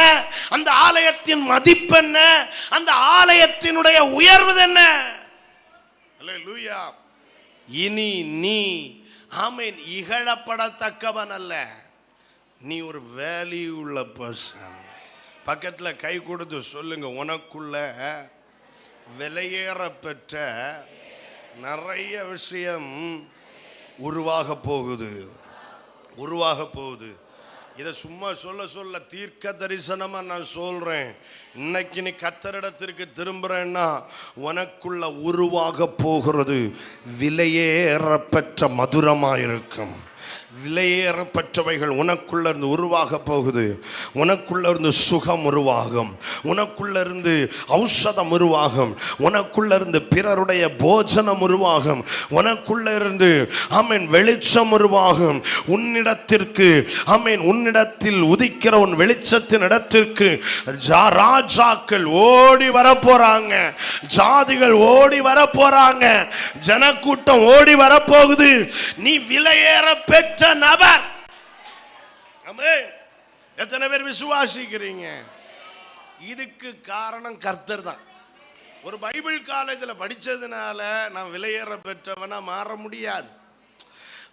Speaker 1: அந்த ஆலயத்தின் மதிப்பு என்ன, அந்த ஆலயத்தினுடைய உயர்வு என்ன? அல்லேலூயா. இனி நீ ஆமென் இகழப்படத்தக்கவன் அல்ல, நீ ஒரு வேல்யூ உள்ள பர்சன். பக்கத்தில் கை கொடுத்து சொல்லுங்க, உனக்குள்ள விலையேற பெற்ற நிறைய விஷயம் உருவாக போகுது, உருவாக போகுது. இதை சும்மா சொல்ல தீர்க்க தரிசனமா நான் சொல்றேன். இன்னைக்கு நீ கர்த்தரிடத்திற்கு திரும்புறேன்னா உனக்குள்ள உருவாக போகிறது விலையேறப்பெற்ற மதுரமா இருக்கும். விலையேறப்பட்டவைகள் உனக்குள்ள இருந்து உருவாக போகுது. உனக்குள்ள இருந்து சுகம் உருவாகும், உனக்குள்ள இருந்து ஔஷதம் உருவாகும், உனக்குள்ள இருந்து பிறருடைய போஜனம் உருவாகும், உனக்குள்ள இருந்து ஆமென் வெளிச்சம் உருவாகும். உன்னிடத்திற்கு ஆமென் உன்னிடத்தில் உதிக்கிற உன் வெளிச்சத்தின் இடத்திற்கு ராஜாக்கள் ஓடி வர போறாங்க, ஜாதிகள் ஓடி வர போறாங்க, ஜனக்கூட்டம் ஓடி வர போகுது. நீ விலையேற பெற்ற நபர். ஆமென். எத்தனை பேர் விசுவாசிக்கிறீங்க? இதுக்கு காரணம் கர்த்தர் தான். ஒரு பைபிள் காலேஜில் படிச்சதுனால நான் விலையேற பெற்றவனா மாற முடியாது.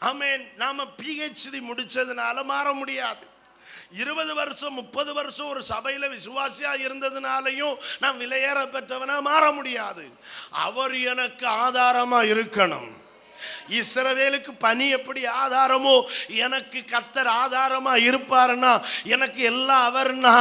Speaker 1: ஆமென். நாம PhD முடிச்சதுனால மாற முடியாது. 20 வருஷம் 30 வருஷம் ஒரு சபையில விசுவாசியா இருந்ததுனாலையும் நான் விலையேற பெற்றவனா மாற முடியாது. அவர் எனக்கு ஆதாரமா இருக்கணும். இஸ்ரவேலுக்கு பனி எப்படி ஆதாரமோ எனக்கு கர்த்தர் ஆதாரமா இருப்பாருன்னா, எனக்கு எல்லாம் அவர்னா,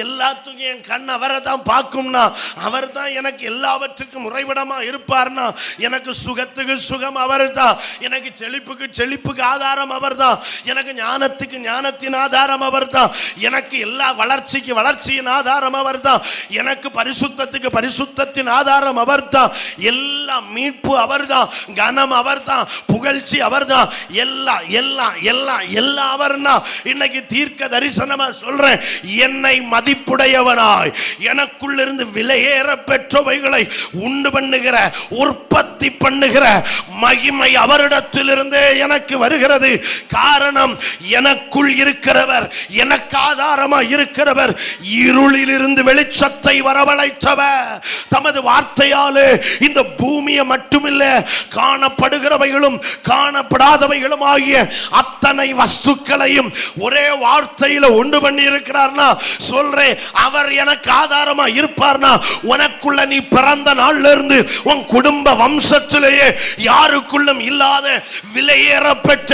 Speaker 1: எல்லாத்துக்கும் என் கண் அவரை தான் பார்க்கும்னா, அவர் தான் எனக்கு எல்லாவற்றுக்கும் உறைவிடமா இருப்பார்னா, எனக்கு சுகத்துக்கு சுகம் அவர் தான், எனக்கு செழிப்புக்கு செழிப்புக்கு ஆதாரம் அவர் தான், எனக்கு ஞானத்துக்கு ஞானத்தின் ஆதாரம் அவர் தான், எனக்கு எல்லா வளர்ச்சிக்கு வளர்ச்சியின் ஆதாரம் அவர் தான், எனக்கு பரிசுத்தத்துக்கு பரிசுத்தத்தின் ஆதாரம் அவர் தான், எல்லா மீட்பு அவர் தான், கனம் அவர் தான், புகழ்ச்சி அவர்தான், எல்லாம் எல்லாம் எல்லாம் எல்லாம் அவர்னா. இன்னைக்கு தீர்க்க தரிசனமா சொல்றேன், என்னை மதிப்புடையவனாய் எனக்குள்ளிருந்து விலையேற பெற்றவைகளை உண்டு பண்ணுகிற உற்பத்தி பண்ணுகிற மகிமை அவரிடத்திலிருந்தே எனக்கு வருகிறது. காரணம், எனக்குள் இருக்கிறவர், எனக்கு ஆதாரமா இருக்கிறவர், இருளிலிருந்து வெளிச்சத்தை வரவழைத்தவர். தமது வார்த்தையாலே இந்த பூமியை மட்டுமில்ல காணப்படுகிறவைகளும் காணப்படாதவைகளும் ஆகிய அத்தனை வஸ்துக்களையும் ஒரே வார்த்தையில உண்டு பண்ணி இருக்கிறார்னா சொல்றேன், அவர் எனக்கு ஆதாரமா இருப்பார்னா, உனக்குள்ள நீ பிறந்த நாள்ல இருந்து உன் குடும்ப வம்சத்திலேயே யாருக்குள்ளும் இல்லாத விலையேறப்பெற்ற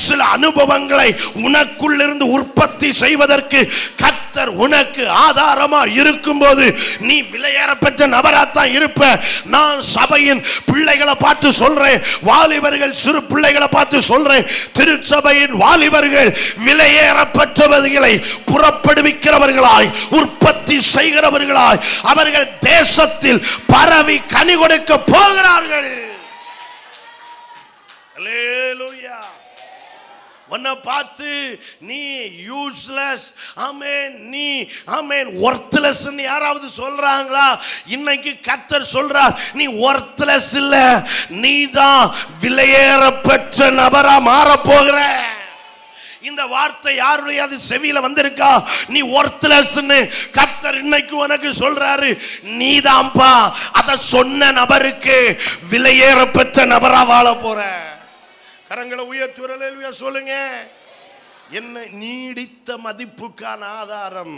Speaker 1: சில அனுபவங்களை உனக்குள்ளிருந்து உற்பத்தி செய்வதற்கு கர்த்தர் உனக்கு ஆதாரமா இருக்கும்போது நீ விலையேறப்பெற்ற நபராத்தான் இருப்ப. நான் சபையின் பிள்ளைகளை பார்த்து சொல்றேன், வாலிபர்கள் சிறு பிள்ளைகளை பார்த்து சொல்றேன், திருச்சபையின் வாலிபர்கள் விலையேறப்பட்டவர்களை புறப்படுவிக்கிறவர்களாய் உற்பத்தி செய்கிறவர்களாய் அவர்கள் தேசத்தில் பரவி கனி கொடுக்க போகிறார்கள். அல்லேலூயா. உன்னை பார்த்து நீ யூஸ்லெஸ், ஆமென், நீ ஆமென் ஒர்த்லெஸ் யாராவது சொல்றாங்களா? இன்னைக்கு கர்த்தர் சொல்றார், நீ ஒர்த்லெஸ் இல்ல, நீ தான் விலையேறப்பெற்ற நபரா மாற போகிற. இந்த வார்த்தை யாருடைய செவியில வந்திருக்கா? நீ ஒர்த்லெஸ்னு கர்த்தர் இன்னைக்கு உனக்கு சொல்றாரு. நீதான்பா அத சொன்ன நபருக்கு விலையேறப்பெற்ற நபரா வாழ போற. கரங்களை உயர்த்துறல சொல்லுங்க. என்ன நீடித்த மதிப்புக்கான ஆதாரம்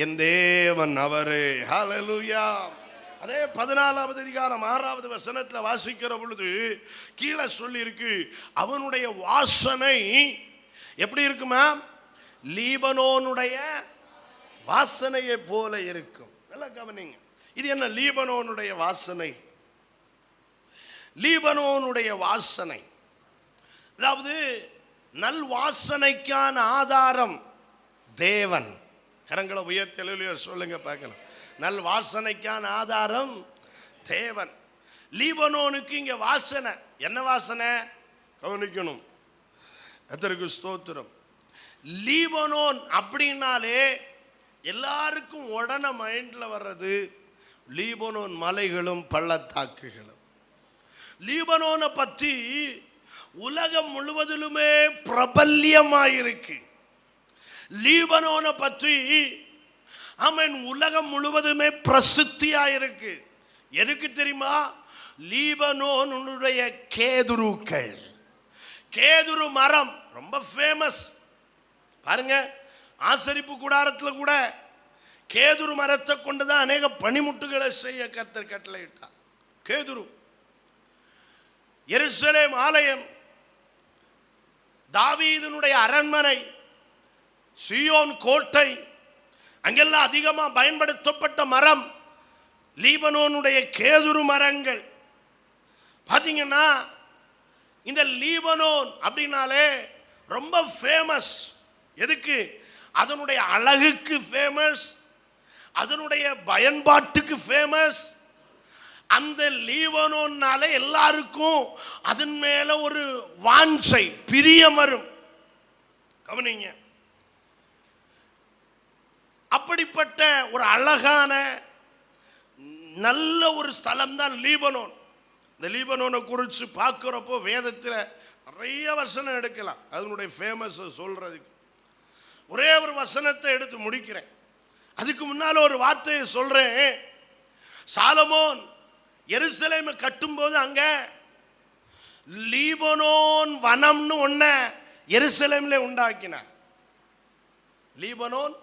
Speaker 1: என் தேவன் அவரே. ஹல்லேலூயா. அதே 14வது அதிகாரம் 6வது வசனத்துல வாசிக்கிற பொழுது கீழே சொல்லி இருக்கு, அவனுடைய வாசனை எப்படி இருக்குமா? லீபனோனுடைய வாசனையை போல இருக்கும். நல்லா கவனிங்க. இது என்ன லீபனோனுடைய வாசனை? லீபனோனுடைய வாசனை அதாவது நல் வாசனைக்கான ஆதாரம் தேவன். கரங்களை உயர்த்தி சொல்லுங்க பார்க்கலாம். நல் வாசனைக்கான ஆதாரம் தேவன். லீபனோனுக்கு இங்க வாசனை என்ன வாசனை? கவனிக்கணும். கர்த்தருக்கு ஸ்தோத்திரம். லீபனோன் அப்படின்னாலே எல்லாருக்கும் உடனே மைண்ட்ல வர்றது லீபனோன் மலைகளும் பள்ளத்தாக்குகளும். லீபனோனை பற்றி உலகம் முழுவதிலுமே பிரபல்யமாயிருக்கு. லீபனோனை பற்றி ஆமென் உலகம் முழுவதுமே பிரசித்தியாயிருக்கு. எதுக்கு தெரியுமா? லீபனோனுடைய கேதுருக்கள், கேதுரு மரம் ரொம்ப ஃபேமஸ். பாருங்க, ஆசரிப்பு கூடாரத்தில் கூட கேதுரு மரத்தை கொண்டுதான் அநேக பனிமுட்டுகளை செய்ய கர்த்தர் கட்டளையிட்டார். கேதுரு. எருசலேம் ஆலயம், தாவீதினுடைய அரண்மனை, சீயோன் கோட்டை, அங்கெல்லாம் அதிகமா பயன்படுத்தப்பட்ட மரம் லீபனோனுடைய கேதுரு மரங்கள். பாத்தீங்கன்னா இந்த லீபனோன் அப்படின்னாலே ரொம்ப ஃபேமஸ். எதுக்கு? அதனுடைய அழகுக்கு ஃபேமஸ், அதனுடைய பயன்பாட்டுக்கு ஃபேமஸ். அந்த லீபனோன்னாலே எல்லாருக்கும் அதன் மேல ஒரு வாஞ்சை, பிரியம் வரும். கவனிங்க, அப்படிப்பட்ட ஒரு அழகான நல்ல ஒரு ஸ்தலம் தான் லீபனோன். இந்த லீபனோனை குறித்து பார்க்குறப்போ வேதத்தில் நிறைய வசனம் எடுக்கலாம். அதனுடைய ஃபேமஸ் சொல்றதுக்கு ஒரே ஒரு வசனத்தை எடுத்து முடிக்கிறேன். அதுக்கு முன்னால ஒரு வார்த்தையை சொல்றேன். சாலமோன் எருசலேமை கட்டும்போது அங்க லீபனோன் வனம்னு ஒன்ன எருசலேம்ல உண்டாக்கினார். லீபனோன்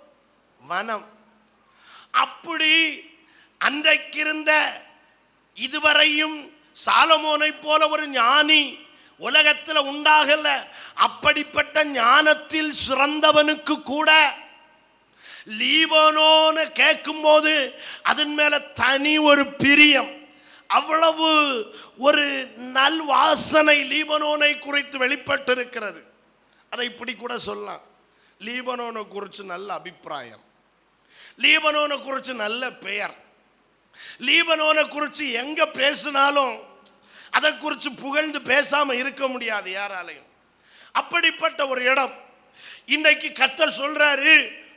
Speaker 1: வனம். அப்படி அன்றைக்கு இருந்த, இதுவரையும் சாலமோனை போல ஒரு ஞானி உலகத்தில் உண்டாகல. அப்படிப்பட்ட ஞானத்தில் சிறந்தவனுக்கு கூட லீபனோன கேட்கும் போது அதன் மேல தனி ஒரு பிரியம், அவ்வளவு ஒரு நல் வாசனை லீபனோனை குறித்து வெளிப்பட்டு இருக்கிறது. அதை இப்படி கூட சொல்லலாம், லீபனோனை குறித்து நல்ல அபிப்பிராயம், லீபனோனை குறித்து நல்ல பெயர். லீபனோனை குறித்து எங்க பேசினாலும் அதை குறித்து புகழ்ந்து பேசாம இருக்க முடியாது யாராலையும். அப்படிப்பட்ட ஒரு இடம். இன்றைக்கு கர்த்தர் சொல்றாரு,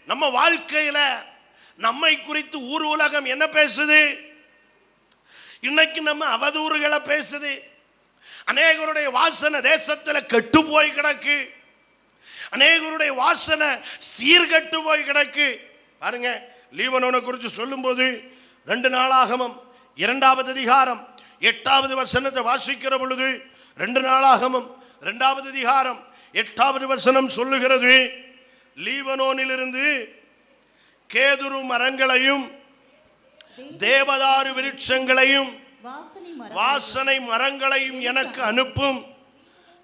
Speaker 1: நம்ம வாழ்க்கையில நம்மை குறித்து ஊர் உலகம் என்ன பேசுது? இன்னைக்கு நம்ம அவதூறுகளை பேசுது. அநேகருடைய வாசனை தேசத்தில் கெட்டு போய் கிடக்கு, அநேகருடைய வாசனை சீர்கெட்டு போய் கிடக்கு. பாருங்க, லீபனோனை குறித்து சொல்லும் போது 2 நாளாகமம் 2வது அதிகாரம் 8வது வசனத்தை வாசிக்கிற பொழுது, 2 நாளாகமம் 2வது அதிகாரம் 8வது வசனம் சொல்லுகிறது, லீபனோனிலிருந்து கேதுரு மரங்களையும் தேவதாரு விருட்சங்களையும் வாசனை மரங்களையும் எனக்கு அனுப்பும்.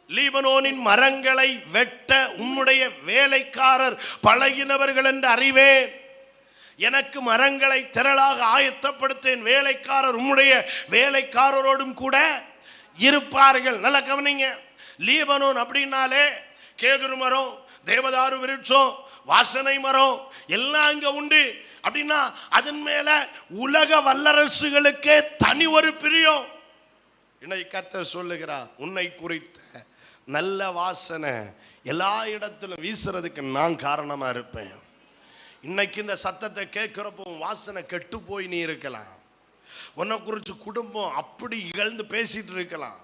Speaker 1: லீபனோனின் மரங்களை வெட்ட உம்முடைய வேலைக்காரர் பழகினவர்கள் என்று அறிவேன். எனக்கு மரங்களை திரளாக ஆயத்தப்படுத்தேன், வேலைக்காரர் உம்முடைய வேலைக்காரரோடும் கூட இருப்பார்கள். நல்ல கவனிங்க, லீபனோன் அப்படின்னாலே கேதுரு மரம், தேவதாரு விருட்சம், வாசனை மரம் எல்லாம் அங்க உண்டு. அப்படின்னா அதன் மேல உலக வல்லரசுகளுக்கே தனி ஒரு பிரியம். இன்னைக்கு கர்த்தர் சொல்லுகிறார், உன்னை குறித்த நல்ல வாசனை எல்லா இடத்திலும் வீசுறதுக்கு நான் காரணமா இருப்பேன். இன்னைக்கு இந்த சத்தத்தை கேட்கிறப்போ வாசனை கெட்டு போய் நீ இருக்கலாம். உன்னை குறித்து குடும்பம் அப்படி இகழ்ந்து பேசிட்டு இருக்கலாம்.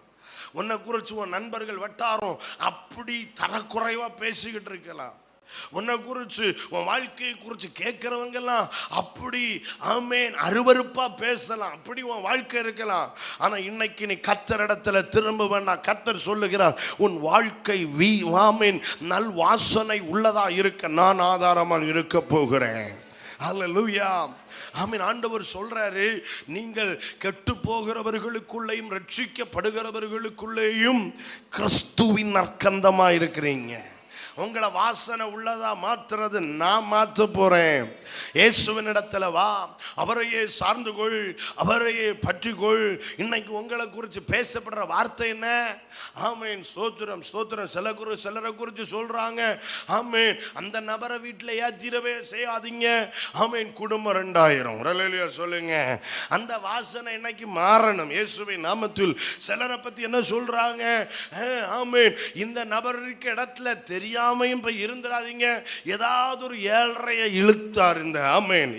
Speaker 1: உன்னை குறித்து உன் நண்பர்கள் வட்டாரம் அப்படி தரக்குறைவா பேசிக்கிட்டு இருக்கலாம். உன்னை குறித்து உன் வாழ்க்கையை குறித்து கேட்கிறவங்க எல்லாம் அப்படி ஆமேன் அருவருப்பா பேசலாம். அப்படி உன் வாழ்க்கை இருக்கலாம். ஆனா இன்னைக்கு நீ கர்த்தர் இடத்துல திரும்ப வேண்டாம். கர்த்தர் சொல்லுகிறார், உன் வாழ்க்கை ஆமேன் நல் வாசனை உள்ளதா இருக்க நான் ஆதாரமாக இருக்க போகிறேன். அல்லேலூயா. ஆமீன். ஆண்டவர் சொல்றாரு, நீங்கள் கெட்டு போகிறவர்களுக்குள்ளேயும் ரட்சிக்கப்படுகிறவர்களுக்குள்ளேயும் கிறிஸ்துவின் நற்கந்தமா இருக்கிறீங்க. உங்களை வாசனை உள்ளதா மாற்றுறது நான் மாற்ற போறேன். இயேசுவின் இடத்துல வா, அவரையே சார்ந்து கொள், அவரையே பற்றிக்கொள். இன்னைக்கு உங்களை குறித்து பேசப்படுற வார்த்தை என்ன? ஆமேன், ஸ்தோத்திரம் ஸ்தோத்திரம். சிலரை குறித்து சொல்றாங்க, ஆமேன் அந்த நபரை வீட்டில் ஏத்திரவே செய்யாதீங்க, ஆமேன் குடும்பம் 2000. சொல்லுங்க, அந்த வாசனை இன்னைக்கு மாறணும் இயேசுவின் நாமத்தில். சிலரை பத்தி என்ன சொல்றாங்க? ஆமேன் இந்த நபர் இருக்க இடத்துல தெரியாமையும் போய் இருந்துடாதீங்க. ஏதாவது ஒரு 7.5 இழுத்தார் இந்த ஆமேன்,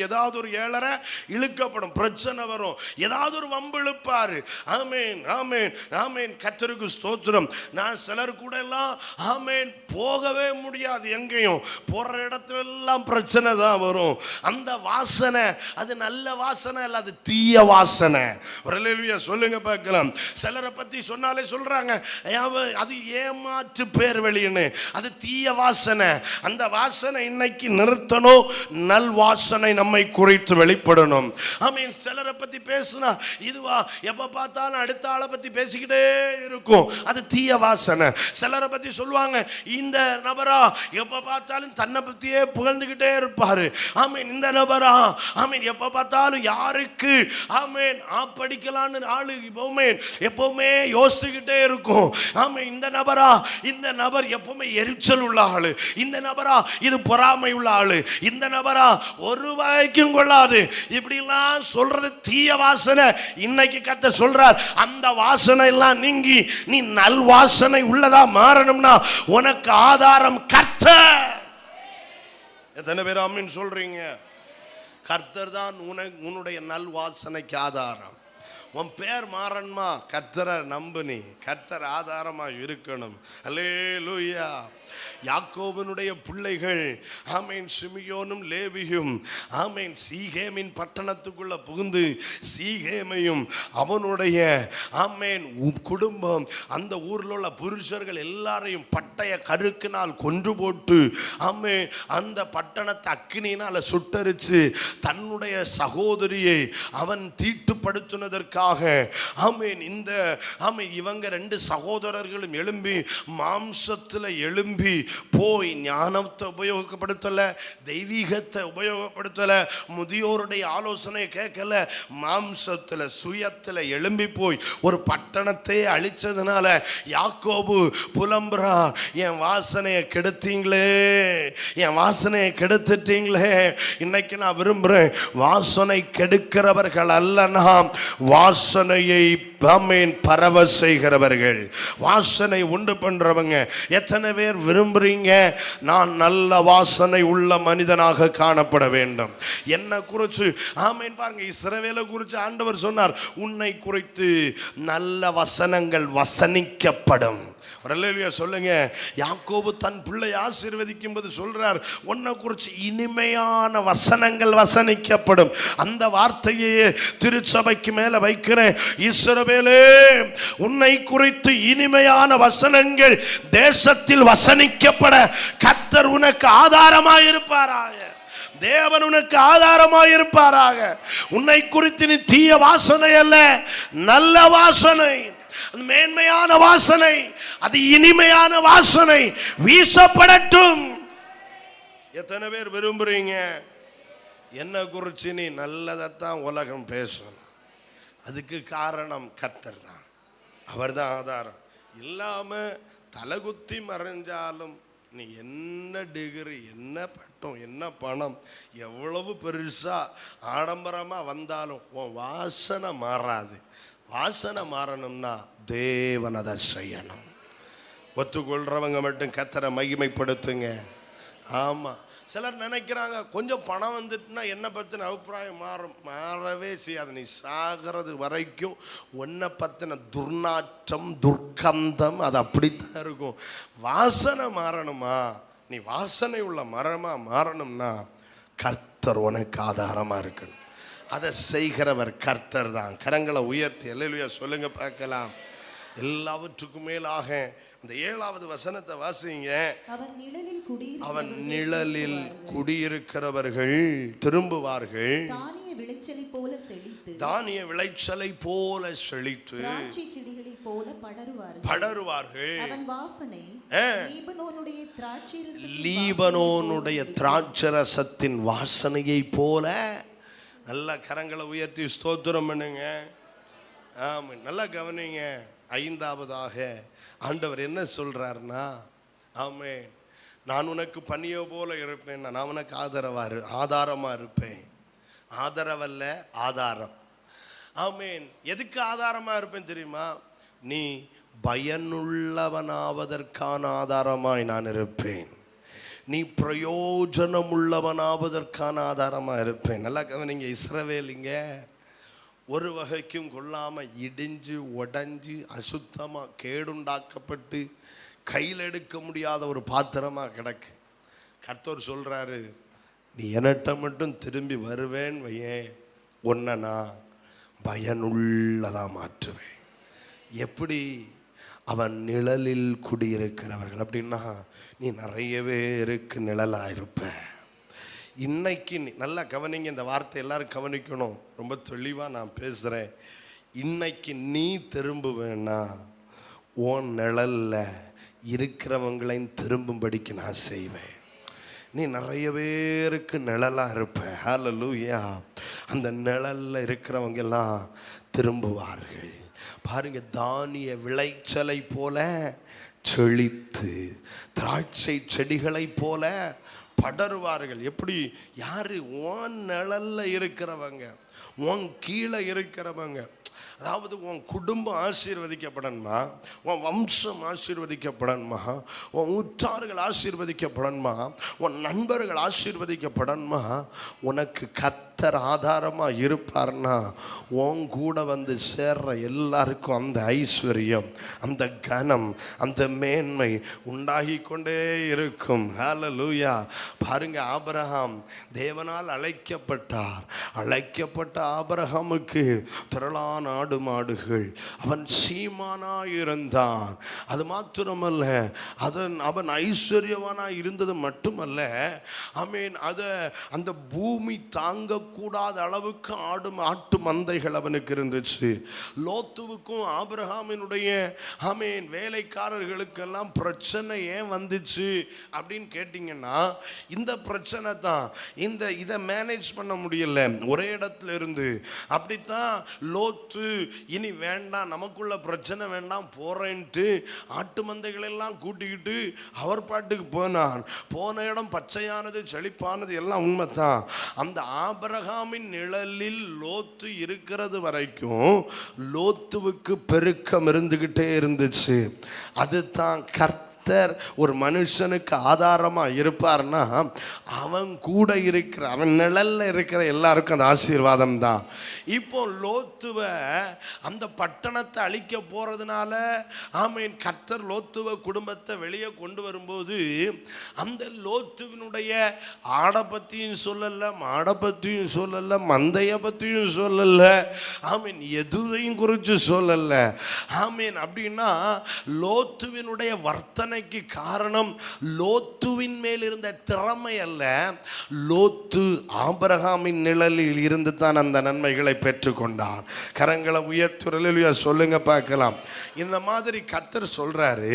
Speaker 1: ஏதாவது ஒரு 7.5 இழுக்கப்படும், பிரச்சனை வரும், ஏதாவது ஒரு வம்பு இழுப்பாரு. ஆமேன் ஆமேன் ஆமேன். கர்த்தருக்கு ஸ்தோத்திரம். நான் சிலர் கூட எல்லாம் ஆமேன் போகவே முடியாது, எங்கேயும் போற இடத்துல எல்லாம் பிரச்சனை தான் வரும். அந்த வாசனை அது நல்ல வாசனை இல்ல, அது தீய வாசனை. சொல்லுங்க பார்க்கலாம். சிலரை பத்தி சொன்னாலே சொல்றாங்க அது ஏமாற்று பேர் வெளியின்னு. அது தீய வாசனை. அந்த வாசனை இன்னைக்கு நிறுத்தணும். நல் வாசனை நம்மை குறித்து வெளிப்படணும். ஆமென். சிலரை பத்தி பேசினா இதுவா, எப்ப பார்த்தாலும் அடுத்த ஆளை பத்தி பேசிக்கிட்டே இருக்கும், அது தீய வாசனை. சிலரை பத்தி சொல்லுவாங்க, இந்த நபரா எப்ப பார்த்தாலும் தன்னை பத்தியே புகழ்ந்துகிட்டே இருப்பாரு. ஆமென். இந்த நபரா ஆமென் எப்ப பார்த்தாலும் யாருக்கு ஆமென் ஆப்படிக்கலான்னு ஆளு எப்பவுமே யோசிச்சுக்கிட்டே இருக்கும். ஆமென். இந்த நபரா, இந்த நபர் எப்பவுமே எரிச்சல் உள்ள ஆளு, இந்த நபரா இது பொறாமை உள்ள ஆளு, இந்த நபரா ஒரு வாய்க்கும் கொள்ளாது, இப்படிலாம் சொல்றது தீய வாசனை. இன்னைக்கு கர்த்தர் சொல்றார், அந்த வாசனை எல்லாம் நீங்கி நீ நல் வாசனை உள்ளதா மாறணும்னா உனக்கு ஆதாரம் கர்த்தர். எத்தனை பேர் ஆமென் சொல்றீங்க? கர்த்தர் தான் உன்னுடைய நல் வாசனைக்கு ஆதாரம். உன் பேர் மாறணுமா, கர்த்தரை நம்பு, நீ கர்த்தர் ஆதாரமா இருக்கணும். அல்லேலூயா. யாக்கோபனுடைய பிள்ளைகள் ஆமென் சிமியோனும் லேவியும் ஆமென் சீகேமின் பட்டணத்துக்குள்ள புகுந்து சீகேமையும் அவனுடைய ஆமென் குடும்பம் அந்த ஊரில் உள்ள புருஷர்கள் எல்லாரையும் பட்டய கருக்கினால் கொன்று போட்டு ஆமென் அந்த பட்டணத்தை அக்கினியினால் சுட்டரித்து தன்னுடைய சகோதரியை அவன் தீட்டுப்படுத்தினதற்காக ஆமென் இந்த ஆமென் இவங்க ரெண்டு சகோதரர்களும் எழும்பி மாம்சத்தில் எழும்பி போய் ஞானத்தை உபயோகப்படுத்தல, தெய்வீகத்தை உபயோகப்படுத்தல, முதியோருடைய ஆலோசனை கேட்கல, மாம்சத்தில் சுயத்தில் எழும்பி போய் ஒரு பட்டணத்தை அழிச்சதுனால யாக்கோபு புலம்புறா, என் வாசனையை கெடுத்தீங்களே, என் வாசனையை கெடுத்துட்டீங்களே. இன்னைக்கு நான் விரும்புகிறேன், வாசனை கெடுக்கிறவர்கள் அல்ல நாம், வாசனையை பரவ செய்கிறவர்கள், வாசனை உண்டு பண்றவங்க. எத்தனை பேர் விரும்புறீங்க நான் நல்ல வாசனை உள்ள மனிதனாக காணப்பட வேண்டும்? என்ன குறித்து ஆமென் பாருங்க, இஸ்ரவேலை குறித்து ஆண்டவர் சொன்னார், உன்னை குறித்து நல்ல வசனங்கள் வசனிக்கப்படும். சொல்லுங்க. யாக்கோபு தன் பிள்ளை ஆசீர்வதிக்கும் போது சொல்றார், உன்னை குறித்து இனிமையான வசனங்கள் வசனிக்கப்படும். அந்த வார்த்தையே திருச்சபைக்கு மேல வைக்கிறேன். இஸ்ரவேலே, உன்னை குறித்து இனிமையான வசனங்கள் தேசத்தில் வசனிக்கப்பட கர்த்தர் உனக்கு ஆதாரமாய் இருப்பாராக. தேவன் உனக்கு ஆதாரமாய் இருப்பாராக. உன்னை குறித்து நீ தீய வாசனை அல்ல, நல்ல வாசனை, மேன்மையான வாசனை, அது இனிமையான வாசனை வீசப்படட்டும். எத்தனை பேர் விரும்புறீங்க? என்ன குறிச்சு நீ நல்லதைத்தான் உலகம் பேசணும். அதுக்கு காரணம் கர்த்தர் தான், அவர் தான் ஆதாரம். இல்லாம தலைகுத்தி மறைஞ்சாலும் நீ என்ன டிகிரி, என்ன பட்டம், என்ன பணம், எவ்வளவு பெருசா ஆடம்பரமா வந்தாலும் உன் வாசனை மாறாது. வாசனை மாறணும்னா தேவன் அதை செய்யணும். ஒத்துக்கொள்றவங்க மட்டும் கர்த்தரை மகிமைப்படுத்துங்க. ஆமா, சிலர் நினைக்கிறாங்க கொஞ்சம் பணம் வந்துட்டுனா என்னை பற்றின அபிப்பிராயம் மாறும். மாறவே செய்யாது. நீ சாகிறது வரைக்கும் உன்னை பற்றின துர்நாற்றம், துர்க்கந்தம் அது அப்படித்தான் இருக்கும். வாசனை மாறணுமா, நீ வாசனை உள்ள மரமா மாறணும்னா கர்த்தர் உனக்கு ஆதாரமா இருக்கணும். அதை செய்கிறவர் கர்த்தர் தான். கரங்களை உயர்த்தி அல்லேலூயா சொல்லுங்க பார்க்கலாம். எல்லாவற்றுக்கும் மேலாக அந்த 7வது வசனத்தை வாசிங்க. அவன் நிழலில் குடியிருக்கிறவர்கள் திரும்புவார்கள், தானிய விளைச்சலை போல செழித்து படருவார்கள். லீபனோனுடைய திராட்சரசத்தின் வாசனையை போல. நல்ல கரங்களை உயர்த்தி ஸ்தோத்திரம் பண்ணுங்க. ஆமாம், நல்லா கவனிங்க. 5வதாக ஆண்டவர் என்ன சொல்றாருன்னா, ஆமென், நான் உனக்கு பனியோ போல இருப்பேன், நான் உனக்கு ஆதாரமா இருப்பேன். ஆதரவல்ல, ஆதாரம். ஆமென். எதுக்கு ஆதாரமா இருப்பேன் தெரியுமா? நீ பயனுள்ளவனாவதற்கான ஆதாரமாய் நான் இருப்பேன். நீ பிரயோஜனம் உள்ளவனாவதற்கான ஆதாரமாக இருப்பேன். நல்லா கவனிங்க. இஸ்ரவேலிங்க ஒரு வகைக்கும் கொள்ளாமல் இடிஞ்சு உடஞ்சி அசுத்தமாக கேடுண்டாக்கப்பட்டு கையில் எடுக்க முடியாத ஒரு பாத்திரமாக கிடக்கு. கர்த்தர் சொல்கிறாரு, நீ என்னட்ட மட்டும் திரும்பி வருவேன் வையேன், உன்னை நான் பயனுள்ளதாக மாற்றுவேன். எப்படி? அவன் நிழலில் குடியிருக்கிறவர்கள். அப்படின்னா நீ நிறைய பேருக்கு நிழலாக இருப்ப. இன்னைக்கு நல்லா கவனிங்க, இந்த வார்த்தை எல்லாரும் கவனிக்கணும், ரொம்ப தெளிவாக நான் பேசுகிறேன். இன்னைக்கு நீ திரும்புவேன்னா உன் நிழலில் இருக்கிறவங்களையும் திரும்பும்படிக்கு நான் செய்வேன். நீ நிறைய பேருக்கு நிழலாக இருப்ப. ஹல்லேலூயா. அந்த நிழலில் இருக்கிறவங்க எல்லாம் திரும்புவார்கள். பாருங்க, தானிய விளைச்சலை போல செழித்து திராட்சை செடிகளை போல படருவார்கள். எப்படி? யாரு? உன் நிழல்ல இருக்கிறவங்க, உன் கீழே இருக்கிறவங்க. அதாவது உன் குடும்பம் ஆசீர்வதிக்கப்படணுமா, உன் வம்சம் ஆசீர்வதிக்கப்படணுமா, உன் உற்றார்கள் ஆசீர்வதிக்கப்படணுமா, உன் நண்பர்கள் ஆசீர்வதிக்கப்படணுமா, உனக்கு கர்த்தர் ஆதாரமாக இருப்பார்னா உன் கூட வந்து சேர்ற எல்லாருக்கும் அந்த ஐஸ்வர்யம், அந்த கனம், அந்த மேன்மை உண்டாகி கொண்டே இருக்கும். ஹல்லேலூயா. பாருங்க, ஆபிரகாம் தேவனால் அழைக்கப்பட்டார். அழைக்கப்பட்ட ஆபிரகாமுக்கு திரளான ஆடு மாடுகள், அவன் சீமானாய் இருந்தான். அது மாத்திரமல்ல, அவன் ஐஸ்வர்யவானாய் இருந்தது மட்டுமல்ல, ஆமென், அந்த பூமி தாங்கக்கூடாத அளவுக்கு ஆட்டு மந்தைகள் அவனுக்கு இருந்துச்சு. லோத்துவுக்கும் ஆபிரகாமினுடைய ஆமென் வேலைக்காரர்களுக்கெல்லாம் பிரச்சனை ஏன் வந்துச்சு அப்படின்னு கேட்டீங்கன்னா, இந்த பிரச்சனை தான். இதை மேனேஜ் பண்ண முடியல ஒரே இடத்துல இருந்து. அப்படித்தான் லோத்து இனி வேண்டாம், நமக்குள்ள பிரச்சனை வேண்டாம் போறேன்ட்டு ஆட்டு மந்தைகள் எல்லாம் கூட்டிக்கிட்டு அவர் பாட்டுக்கு போனான். போன இடம் பச்சையானது, செழிப்பானது, எல்லாம் உண்மைதான். அந்த ஆபிரகாமின் நிழலில் லோத்து இருக்கிறது வரைக்கும் லோத்துவுக்கு பெருக்கம் இருந்துகிட்டே இருந்துச்சு. அதுதான் கர்த்தர் ஒரு மனுஷனுக்கு ஆதாரமா இருப்பார்னா அவன் கூட இருக்கிற, அவன் நிழல்ல இருக்கிற எல்லாருக்கும் அந்த ஆசீர்வாதம் தான். இப்போ லோத்துவ அந்த பட்டணத்தை அழிக்க போறதுனால ஆமென் கர்த்தர் லோத்துவ குடும்பத்தை வெளியே கொண்டு வரும்போது அந்த லோத்துவினுடைய ஆடை பற்றியும் சொல்லல, மாடை பற்றியும் சொல்லல, மந்தைய பற்றியும் சொல்லல, ஆமென் எதுவையும் குறித்து சொல்லல. ஆமென். அப்படின்னா லோத்துவினுடைய வர்த்தனைக்கு காரணம் லோத்துவின் மேல் இருந்த திறமை அல்ல, லோத்து ஆபிரகாமின் நிழலில் இருந்து தான் அந்த நன்மைகளை பெற்றுக்கொண்டார். கரங்களை உயர்த்துறலையா சொல்லுங்க பார்க்கலாம். இந்த மாதிரி கர்த்தர் சொல்றாரு,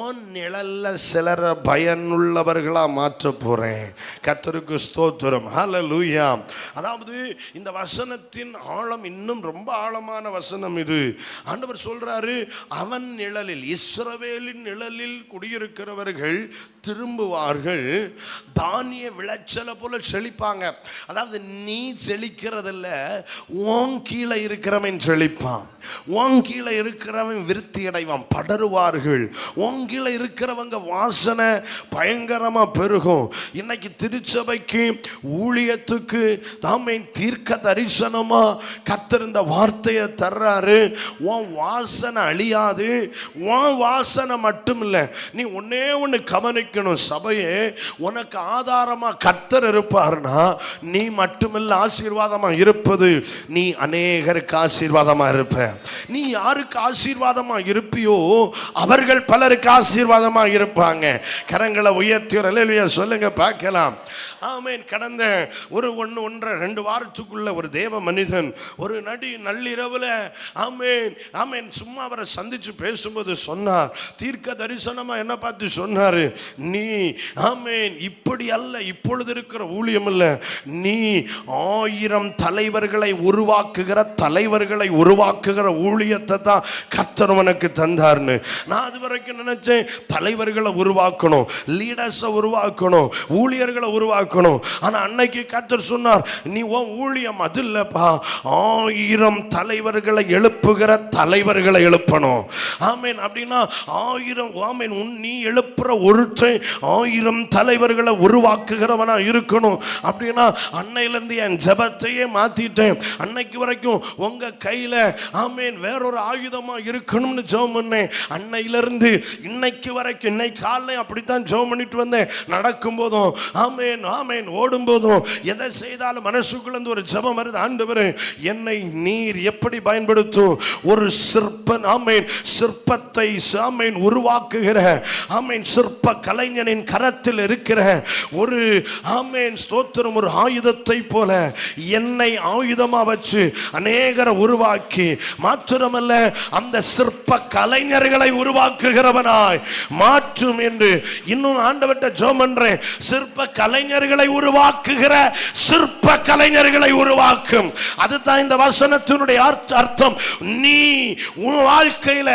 Speaker 1: உன் நிழல்ல சிலரை பயனுள்ளவர்களா மாற்ற போறேன். கர்த்தருக்கு ஸ்தோத்திரம். ஹல்லேலூயா. அதாவது இந்த வசனத்தின் ஆழம் இன்னும் ரொம்ப ஆழமான வசனம் இது. ஆண்டவர் சொல்றாரு, அவன் நிழலில், இஸ்ரவேலின் நிழலில் குடியிருக்கிறவர்கள் திரும்புவார்கள், தானிய விளைச்சலை போல செழிப்பாங்க. அதாவது நீ செழிக்கிறதில்ல, உன் கீழே இருக்கிறவன் செழிப்பான், உன் கீழே இருக்கிறவன் விருத்தி அடைவான், படருவார்கள். உன் கீழே இருக்கிறவங்க வாசனை பயங்கரமா பெருகும். இன்னைக்கு திருச்சபைக்கு ஊழியத்துக்கு தாமே தீர்க்க தரிசனமா கர்த்தர் இந்த வார்த்தையை தர்றாரு. உன் வாசனை அழியாது, உன் வாசனை மட்டும் இல்லை, நீ ஒன்னே ஒன்று கவனிக்கணும். சபையே, உனக்கு ஆதாரமா கர்த்தர் இருப்பார்னா நீ மட்டுமில்ல ஆசீர்வாதமா இருப்பது, நீ அநேகருக்கு ஆசீர்வாதமா இருப்ப. நீ யாருக்கு ஆசீர்வாதமா இருப்பியோ அவர்கள் பலருக்கு ஆசீர்வாதமா இருப்பாங்க. கரங்களை உயர்த்தி அல்லேலூயா சொல்லுங்க பார்க்கலாம். ஆமென். கடந்த ஒரு 1-2 வாரத்துக்குள்ள ஒரு தேவ மனிதன் ஒரு நள்ளிரவுல ஆமென் ஆமென் சும்மா அவரை சந்திச்சு பேசும்போது சொன்னார், தீர்க்க தரிசனமா என்ன பார்த்து சொன்னாரு, நீ ஆமென் இப்படி அல்ல, இப்பொழுது இருக்கிற ஊழியம் இல்ல, நீ 1000 தலைவர்களை தலைவர்களை உருவாக்குகிற ஊழியத்தை தான் கர்த்தர் உனக்கு தந்தார்னு. நான் அது வரைக்கும் நினைச்சேன் தலைவர்களை உருவாக்கணும், லீடர்ஸை உருவாக்கணும், ஊழியர்களை உருவாக்கணும். ஆனா அன்னைக்கு கர்த்தர் சொன்னார், நீ உன் ஊழியம் அது இல்லப்பா, 1000 தலைவர்களை எழுப்புகிற தலைவர்களை எழுப்பணும். ஆமென். அப்படின்னா 1000 ஆமென், நீ எழுப்புற ஒருத்தன் 1000 தலைவர்களை உருவாக்குகிறவனா இருக்கணும். அப்படின்னா அன்னையிலிருந்து என் ஜெபத்தையே மாத்திட்டேன். அன்னைக்கு வரைக்கும் உங்க கையில ஆமென் வேறொரு ஆயுதமா இருக்கணும்னு ஜெபம் பண்ணேன். அன்னையிலிருந்து இன்னைக்கு வரைக்கும், இன்னைக்கு காலையில அப்படித்தான் ஜெபம் பண்ணிட்டு வந்தேன். நடக்கும் போதும் ஆமென் ஆமென், ஓடும் போதும் எதை செய்தாலும் மனசுக்குள்ள இருந்து ஒரு ஜெபம் வருது, ஆண்டவரே என்னை நீர் எப்படி பயன்படுத்தும்? ஒரு சிற்பன் ஆமென், சிற்பத்தை ஆமென் உருவாக்குகிற ஆமென் சிற்ப கலைஞனின் கரத்தில் இருக்கிற ஒரு ஆமென் ஸ்தோத்திரம், ஒரு ஆயுதத்தை போல என்னை ஆயுதமா வச்சு அநேகரை உருவாக்கி, மாத்திரமல்ல அந்த சிற்ப கலைஞர்களை உருவாக்குகிறவனாய் மாற்றும் என்று இன்னும் ஆண்டவர்ட்ட ஜெபம் பண்றேன். சிற்ப கலைஞர்களை உருவாக்குகிற சிற்ப கலைஞர்களை உருவாக்கும். அதுதான் இந்த வசனத்தினுடைய அர்த்தம். நீ உன் வாழ்க்கையில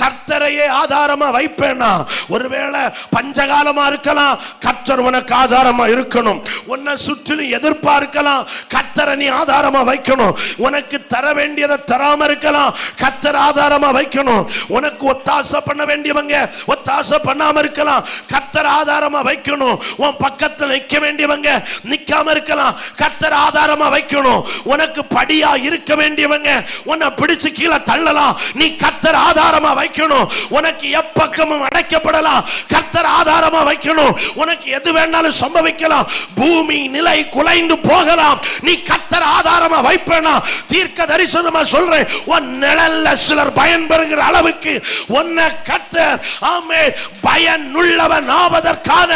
Speaker 1: கர்த்தரையே ஆதாரமா வைப்பேனா? ஒருவேளை பஞ்சகாலமா இருக்கலாம், கர்த்தர் உனக்கு ஆதாரமா இருக்கணும். உன்னை சுற்றிலும் எதிர்பார்க்கலாம், கர்த்தரை நீ ஆதாரமா வைக்கணும். உனக்கு தர வேண்டியதை தராம இருக்கலாம், கர்த்தர் ஆதாரமா வைக்கணும். உனக்கு ஒத்தாசை பண்ண வேண்டியவங்க ஒத்தாசை பண்ணாம இருக்கலாம், கர்த்தர் ஆதாரமா வைக்கணும். உன் பக்கத்தில் நிற்க வேண்டியவங்க நிக்காம இருக்கலாம், கர்த்தர் ஆதாரமா வைக்கணும். உனக்கு படியா இருக்க வேண்டியவங்க உன்னை பிடிச்சு கீழே தள்ளலாம், நீ கர்த்தர் ஆதாரமா வைக்கணும். உனக்கு எப்பக்கமும் அடைக்கப்படலாம், கர்த்தர் ஆதாரமா வைக்கணும். உனக்கு எது வேணாலும் சம்பவிக்கலாம், பூமி நிலை குலைந்து போகலாம், நீ கர்த்தர் ஆதாரமா வைப்பேனா? தீர்க்க தரிசனமா சொல்றேன், உன் நிழல்ல சிலர் பயன்பெறுகிற அளவுக்கு உன்னை கர்த்தர் ஆமென் பயனுள்ளவன் ஆவதற்கான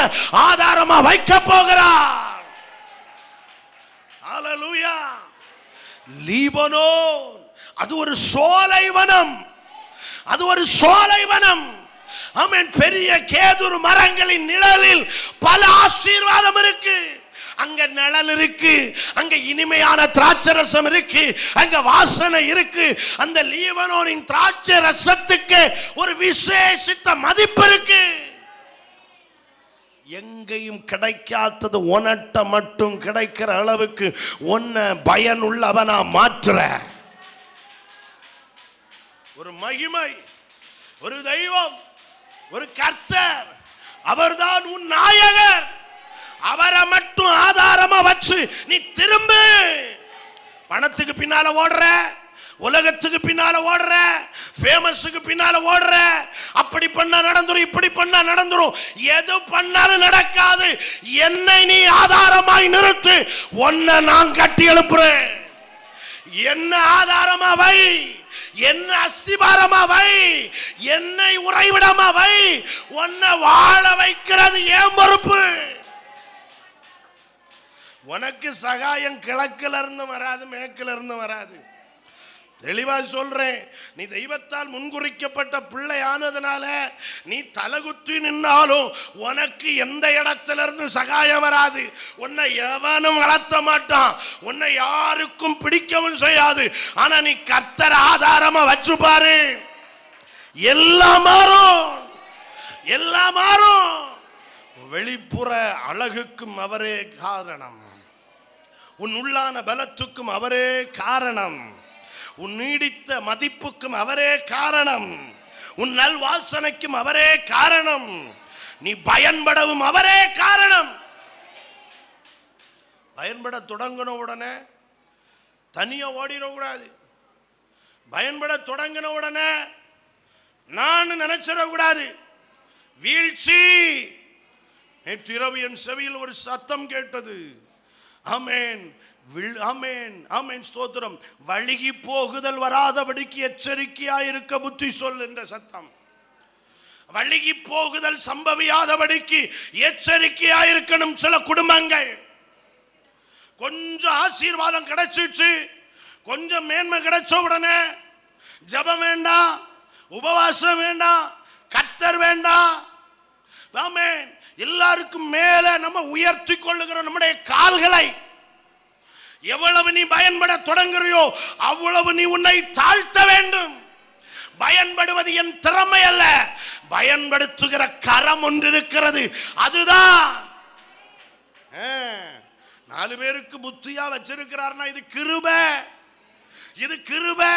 Speaker 1: ஆதாரமா வைக்க போகிறார். ஹல்லேலூயா. லீபனோன் அது ஒரு சோலைவனம், அது ஒரு சோலைவனம். ஆமென். பெரிய கேதுரு மரங்களின் நிழலில் பல ஆசீர்வாதம் இருக்கு. அங்க நிழல் இருக்கு, அங்க இனிமையான திராட்சை ரசம் இருக்கு, அங்க வாசனை இருக்கு. அந்த லீபனோனின் திராட்சை ரசத்துக்கு ஒரு விசேஷித்த மதிப்பு இருக்கு. எங்கேயும் கிடைக்காதது உனட்ட மட்டும் கிடைக்கிற அளவுக்கு உன்னை பயனுள்ளவனா மாற்ற ஒரு மகிமை, ஒரு தெய்வம், ஒரு கர்த்தர், அவர்தான் உன் நாயகர். அவரை மட்டும் ஆதாரமா வச்சு நீ திரும்ப. பணத்துக்கு பின்னால ஓடுற, உலகத்துக்கு பின்னால ஓடுற, ஃபேமஸுக்கு பின்னால ஓடுற, அப்படி பண்ணா நடந்துரும், இப்படி பண்ணா நடந்துரும், எது பண்ணாலும் நடக்காது. என்னை நீ ஆதாரமாய் நிறுத்து, உன்னை நான் கட்டி எழுப்புறேன். என்ன ஆதாரமா வை, என்ன அஸ்திபாரமா வை, என்னை உறைவிடமா வை. உன்னை வாழ வைக்கிறது ஏன் பொறுப்பு. உனக்கு சகாயம் கிழக்குல இருந்து வராது, மேற்குல இருந்து வராது. தெளிவா சொல்றேன், நீ தெய்வத்தால் முன்குறிக்கப்பட்ட பிள்ளையானதுனால நீ தலகுத்தி நின்னாலும் உனக்கு எந்த இடத்துல இருந்து சகாயம் வராது. உன்னை எவனும் வளர்த்த மாட்டான், உன்னை யாருக்கும் பிடிக்கவும் செய்யாது. ஆனா நீ கர்த்தர் ஆதாரமா வச்சு பாரு, எல்லாம் மாறும், எல்லாம் மாறும். வெளிப்புற அழகுக்கும் அவரே காரணம், உன் உள்ளான பலத்துக்கும் அவரே காரணம், உன் நீடித்த மதிப்புக்கும் அவரே காரணம், உன் நல் வாசனைக்கும் அவரே காரணம், நீ பயன்படவும் அவரே காரணம். பயன்பட தொடங்கின உடனே தனியா ஓடிடக்கூடாது. பயன்பட தொடங்கின உடனே நான் நினைச்சிடக்கூடாது. வீழ்ச்சி. நேற்று இரவு என் செவியில் ஒரு சத்தம் கேட்டது. ஆமென், ஆமென், ஆமென், ஸ்தோத்திரம். வழுகி போகுதல் வராதபடிக்கு எச்சரிக்கையாயிருக்க புத்தி சொல் என்ற சத்தம். வழுகி போகுதல் சம்பவியாதபடிக்கு எச்சரிக்கையாயிருக்கணும். சில குடும்பங்கள் கொஞ்சம் ஆசீர்வாதம் கிடைச்சிச்சு, கொஞ்சம் மேன்மை கிடைச்ச உடனே ஜெபம் வேண்டாம், உபவாசம் வேண்டாம், கர்த்தர் வேண்டாம். ஆமென். எல்லாருக்கும் மேல நம்ம உயர்த்தி கொள்ளுகிற நம்முடைய கால்களை எவ்வளவு நீ பயன்பட தொடங்குறியோ அவ்வளவு நீ உன்னை தாழ்த்த வேண்டும். பயன்படுவது என் திறமை அல்ல, பயன்படுத்துகிற கரம் ஒன்று இருக்கிறது, அதுதான். 4 பேருக்கு புத்தியா வச்சிருக்கிறார்னா இது கிருபை, இது கிருபை.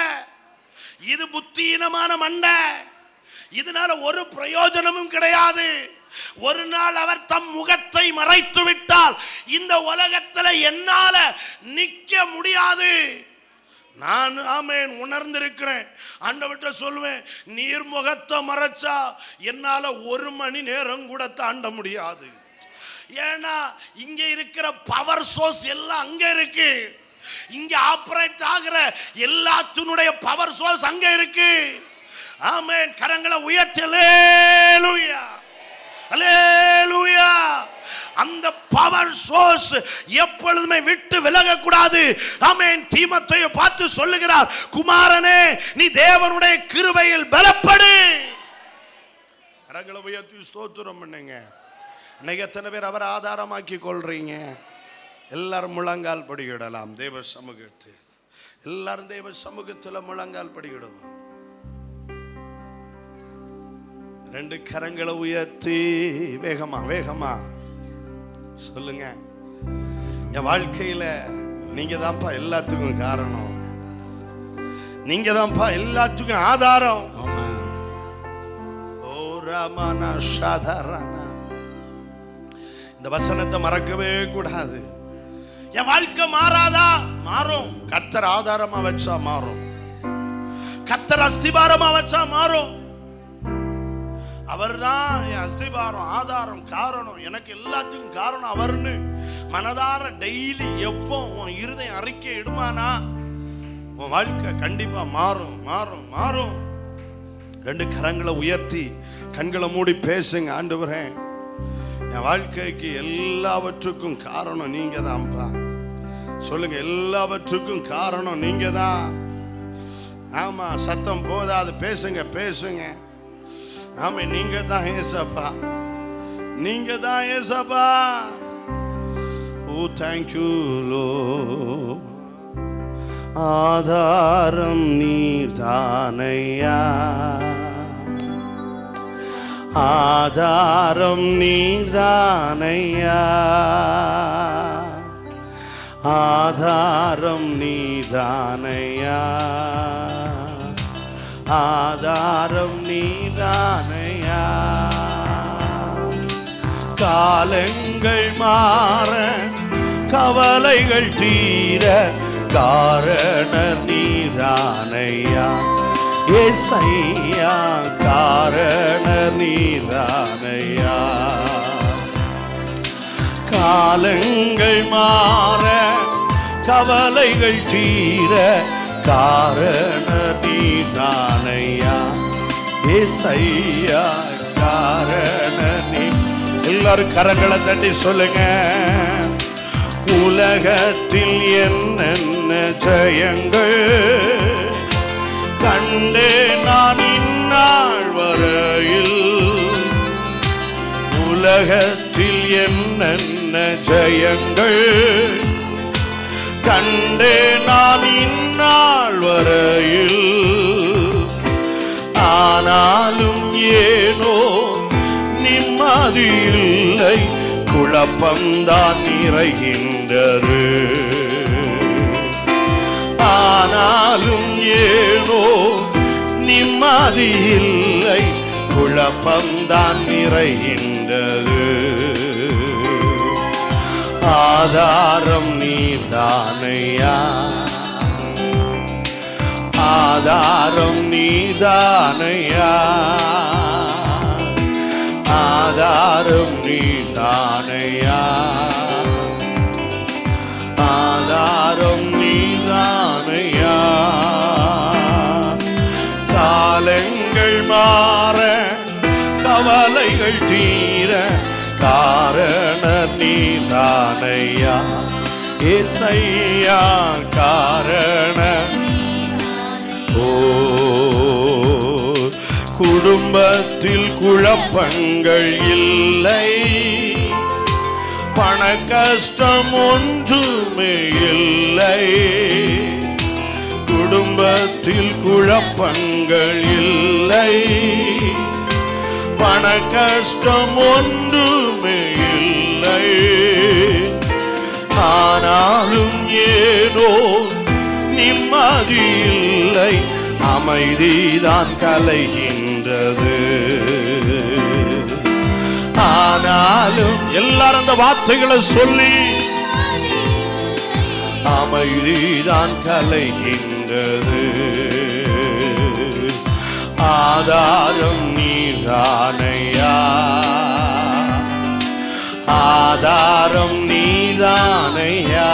Speaker 1: இது புத்தியினமான மண்டை, இதனால ஒரு பிரயோஜனமும் கிடையாது. ஒரு நாள் அவர் தம் முகத்தை மறைத்து விட்டால் இந்த உலகத்துல என்னால நிக்க முடியாது. நான் ஆமென் உணர்ந்திருக்கிறேன். ஆண்டவர்கிட்ட சொல்லுவேன், நீர் முகத்தை மறைச்சா என்னால 1 மணி நேரம் கூட தாண்ட முடியாது. ஏன்னா இங்க இருக்கிற பவர் சோர்ஸ் எல்லாம் அங்க இருக்கு. இங்க ஆபரேட் ஆகிற எல்லாத்தினுடைய பவர் சோர்ஸ் அங்க இருக்கு. ஆமென். கரங்களை உயர்த்தி அல்லேலூயா அல்லேலூயா. அந்த பவர் சோர்ஸ் எப்பொழுதுமே விட்டு விலக கூடாது. ஆமென். தீமோத்தேயுவை பார்த்து சொல்லுகிறார், குமாரனே நீ தேவனுடைய கிருபையில் பலப்படு. கரங்களை உயர்த்தி ஸ்தோத்திரம் பண்ணுங்க. இன்னைக்கு எத்தனை பேர் அவர் ஆதாரமாக்கி கொள்றீங்க? எல்லாரும் முழங்கால் படியிடலாம். தேவ சமூகத்தில் எல்லாரும் தேவ சமூகத்தில் முழங்கால் படியிடுவோம். 2 கரங்களை உயர்த்தி வேகமா வேகமா சொல்லுங்க, என் வாழ்க்கையில நீங்க தான்ப்பா எல்லாத்துக்கும் காரணம், நீங்க தான்ப்பா எல்லாத்துக்கும் ஆதாரம். ஓ ராமனா சாதாரண இந்த வசனத்தை மறக்கவே கூடாது. என் வாழ்க்கை மாறாதா? மாறும். கர்த்தர் ஆதாரமா வச்சா மாறும். கர்த்தர் அஸ்திபாரமா வச்சா மாறும். அவர்தான் என் அஸ்திபாரம், ஆதாரம், காரணம். எனக்கு எல்லாத்துக்கும் காரணம் அவர்னு மனதார டெய்லி எப்போ உன் இருதயம் அறிக்கை இடுமானா உன் வாழ்க்கை கண்டிப்பா மாறும் மாறும் மாறும். 2 கரங்களை உயர்த்தி கண்களை மூடி பேசுங்க. ஆண்டவரே, என் வாழ்க்கைக்கு எல்லாவற்றுக்கும் காரணம் நீங்க தான்ப்பா. சொல்லுங்க, எல்லாவற்றுக்கும் காரணம் நீங்க தான். ஆமா, சத்தம் போதாது, பேசுங்க பேசுங்க. ஆமா, நீங்க தான் ஏசப்பா, நீங்க தான் ஏசப்பா. ஓ தேங்க்யூ லோ. ஆதாரம் நீர் தானையா, ஆதாரம் நீர் தானையா, ஆதாரம் நீர் தானையா, ஆதாரம் நீதானையா. காலங்கள் மாற கவலைகள் தீர காரணர் நீதானையா. ஏசையா காரணர் நீதானையா. காலங்கள் மாற கவலைகள் தீர காரண நீதானையா. ஏசையா காரண நீ. எல்லாரும் கரங்களை தட்டி சொல்லுங்க. உலகத்தில் என்னென்ன ஜெயங்கள் கண்டே நான் இந்நாள் வரையில். உலகத்தில் என்னென்ன ஜெயங்கள் கண்டே நான் இந்நாள் வரையில். ஆனாலும் ஏனோ நிம்மதி இல்லை, குழப்பம்தான் நிறைகின்றது. ஆனாலும் ஏனோ நிம்மதி இல்லை, குழப்பம்தான் நிறைகின்றது. ஆதாரம் நீதானையா, ஆதாரம் நீதானையா, ஆதாரம் நீதானையா, ஆதாரம் நீதானையா. காலங்கள் மாற கவலைகள் தீர காரண நீதானையா. ஏசையா காரண. ஓ குடும்பத்தில் குழப்பங்கள் இல்லை, பண கஷ்டம் ஒன்றுமே இல்லை. குடும்பத்தில் குழப்பங்கள் இல்லை, பண கஷ்டம் ஒன்றுமே இல்லை. ஆனாலும் ஏனோ நிம்மதி இல்லை, அமைதிதான் கலைகின்றது. கலைகின்றது. ஆனாலும் எல்லாரும் அந்த வார்த்தைகளை சொல்லி அமைதிதான் கலைகின்றது. ஆதாரம் நீதானையா, ஆதாரம் நீதானையா,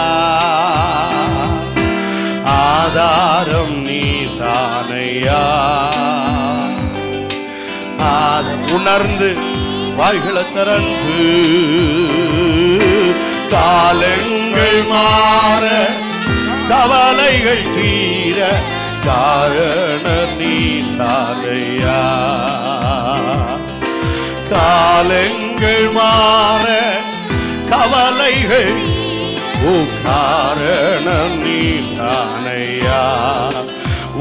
Speaker 1: ஆதாரம் நீதானையா. உணர்ந்து வாய்களை திறந்து காலங்கள் மாற கவலைகள் தீர காரண நீதானையா. காலங்கள் மாற கவலைகள் காரணம் நீதானையா.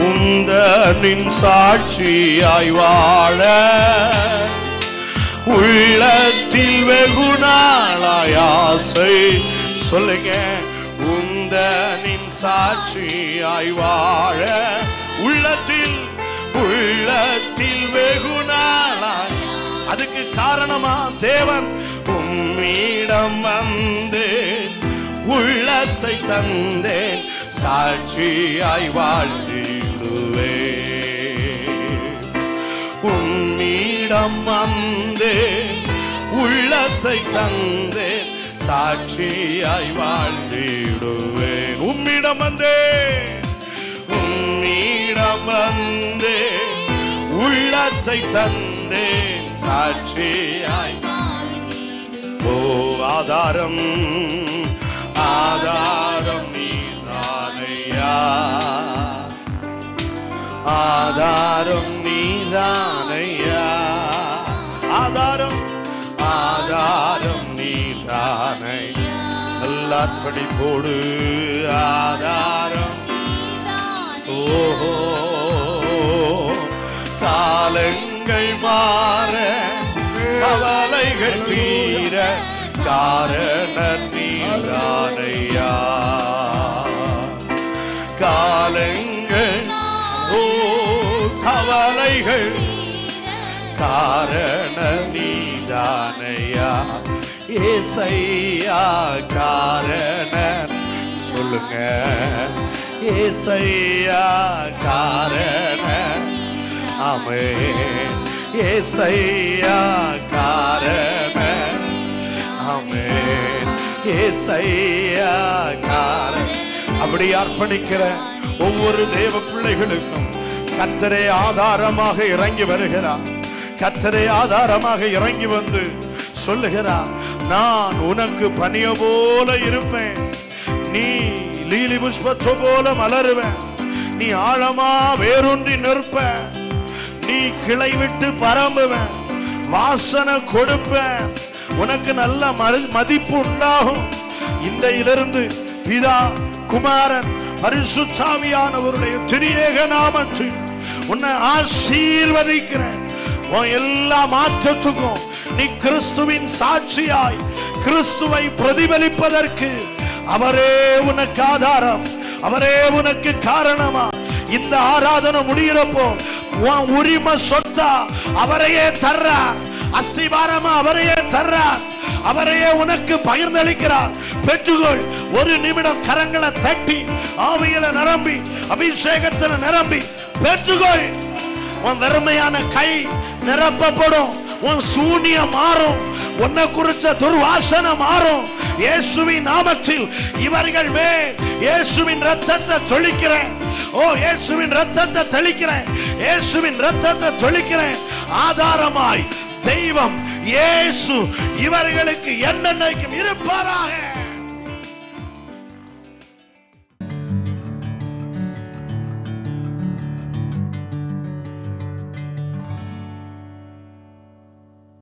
Speaker 1: உந்தனின் சாட்சியாய் வாழ உள்ளத்தில் வெகு நாளாய் ஆசை. சொல்லுங்க, உந்தனின் சாட்சியாய் வாழ உள்ளத்தில் வெகு நாளாய். அதுக்கு காரணமா தேவன் உம்மிடம் வந்து உள்ளத்தை தந்தேன், சாட்சியாய் வாழ்ந்திடுவே. உம்மிடம் வந்து உள்ளத்தை தந்தேன், சாட்சியாய் வாழ்ந்திடுவேன். உம்மிடம் வந்து உள்ளத்தை தந்தேன், சாட்சியாய். ஓ ஆதாரம், ஆதாரம் நீதானையா, ஆதாரம் நீதானையா, ஆதாரம், ஆதாரம் நீதானையா. எல்லாற்படி போடு ஆதாரம். ஓஹோ, காலங்கள் மாற கவலைகள் தீர காரண நீதானையா. காலங்கள் கவலைகள் காரண நீதானையா. ஏசையா காரண. சொல்லுங்க, ஏசையா காரண. ஆமென். ஏசையா காரண. ஆமென். ஏசையா காரண. அப்படி அர்ப்பணிக்கிற ஒவ்வொரு தேவ பிள்ளைகளுக்கும் கர்த்தரே ஆதாரமாக இறங்கி வருகிறார். கர்த்தரே ஆதாரமாக இறங்கி வந்து சொல்லுகிறார், நான் உனக்கு பனிய போல இருப்பேன், நீ லீலி புஷ்பத்தை போல மலருவேன், நீ ஆழமா வேரூன்றி நிற்ப, நீ கிளை விட்டு பரம்புவேன், வாசனை கொடுப்பேன், உனக்கு நல்ல மதிப்பு உண்டாகும். இன்றையிலிருந்து பிதா குமாரன் பரிசுத்தாவியானவருடைய திரியேக நாமத்தில் உன்னை ஆசீர்வதிக்கிறேன். உன் எல்லா மாற்றத்துக்கும் நீ கிறிஸ்துவின் சாட்சியாய் கிறிஸ்துவை பிரதிபலிப்பதற்கு அவரே உனக்கு ஆதாரம், அவரே உனக்கு காரணமா. இந்த ஆராதனை முடிகிறப்போ உன் உரிமை சொத்தா அவரையே தர்றார், அஸ்திபாரமா அவரையே தர்றார், அவரையே உனக்கு பகிர்ந்தளிக்கிறார். பெற்றுக்கொள். ஒரு நிமிடம் கரங்களை தட்டி ஆவியில நிரம்பி அபிஷேகத்துல நிரம்பி பெற்றுக்கொள். உன் வெறுமையான கை நிரப்பப்படும், உன் சூனியம் மாறும், உன்னை குறிச்ச துர்வாசனை மாறும். இயேசுவின் நாமத்தில் இவர்கள் மேல் இயேசுவின் ரத்தத்தை தெளிக்கிறேன். ஓ, இயேசுவின் ரத்தத்தை தெளிக்கிறேன், இயேசுவின் ரத்தத்தை தெளிக்கிறேன். ஆதாரமாய் தெய்வம் இயேசு இவர்களுக்கு என்னென்னைக்கும் இருப்பாராக.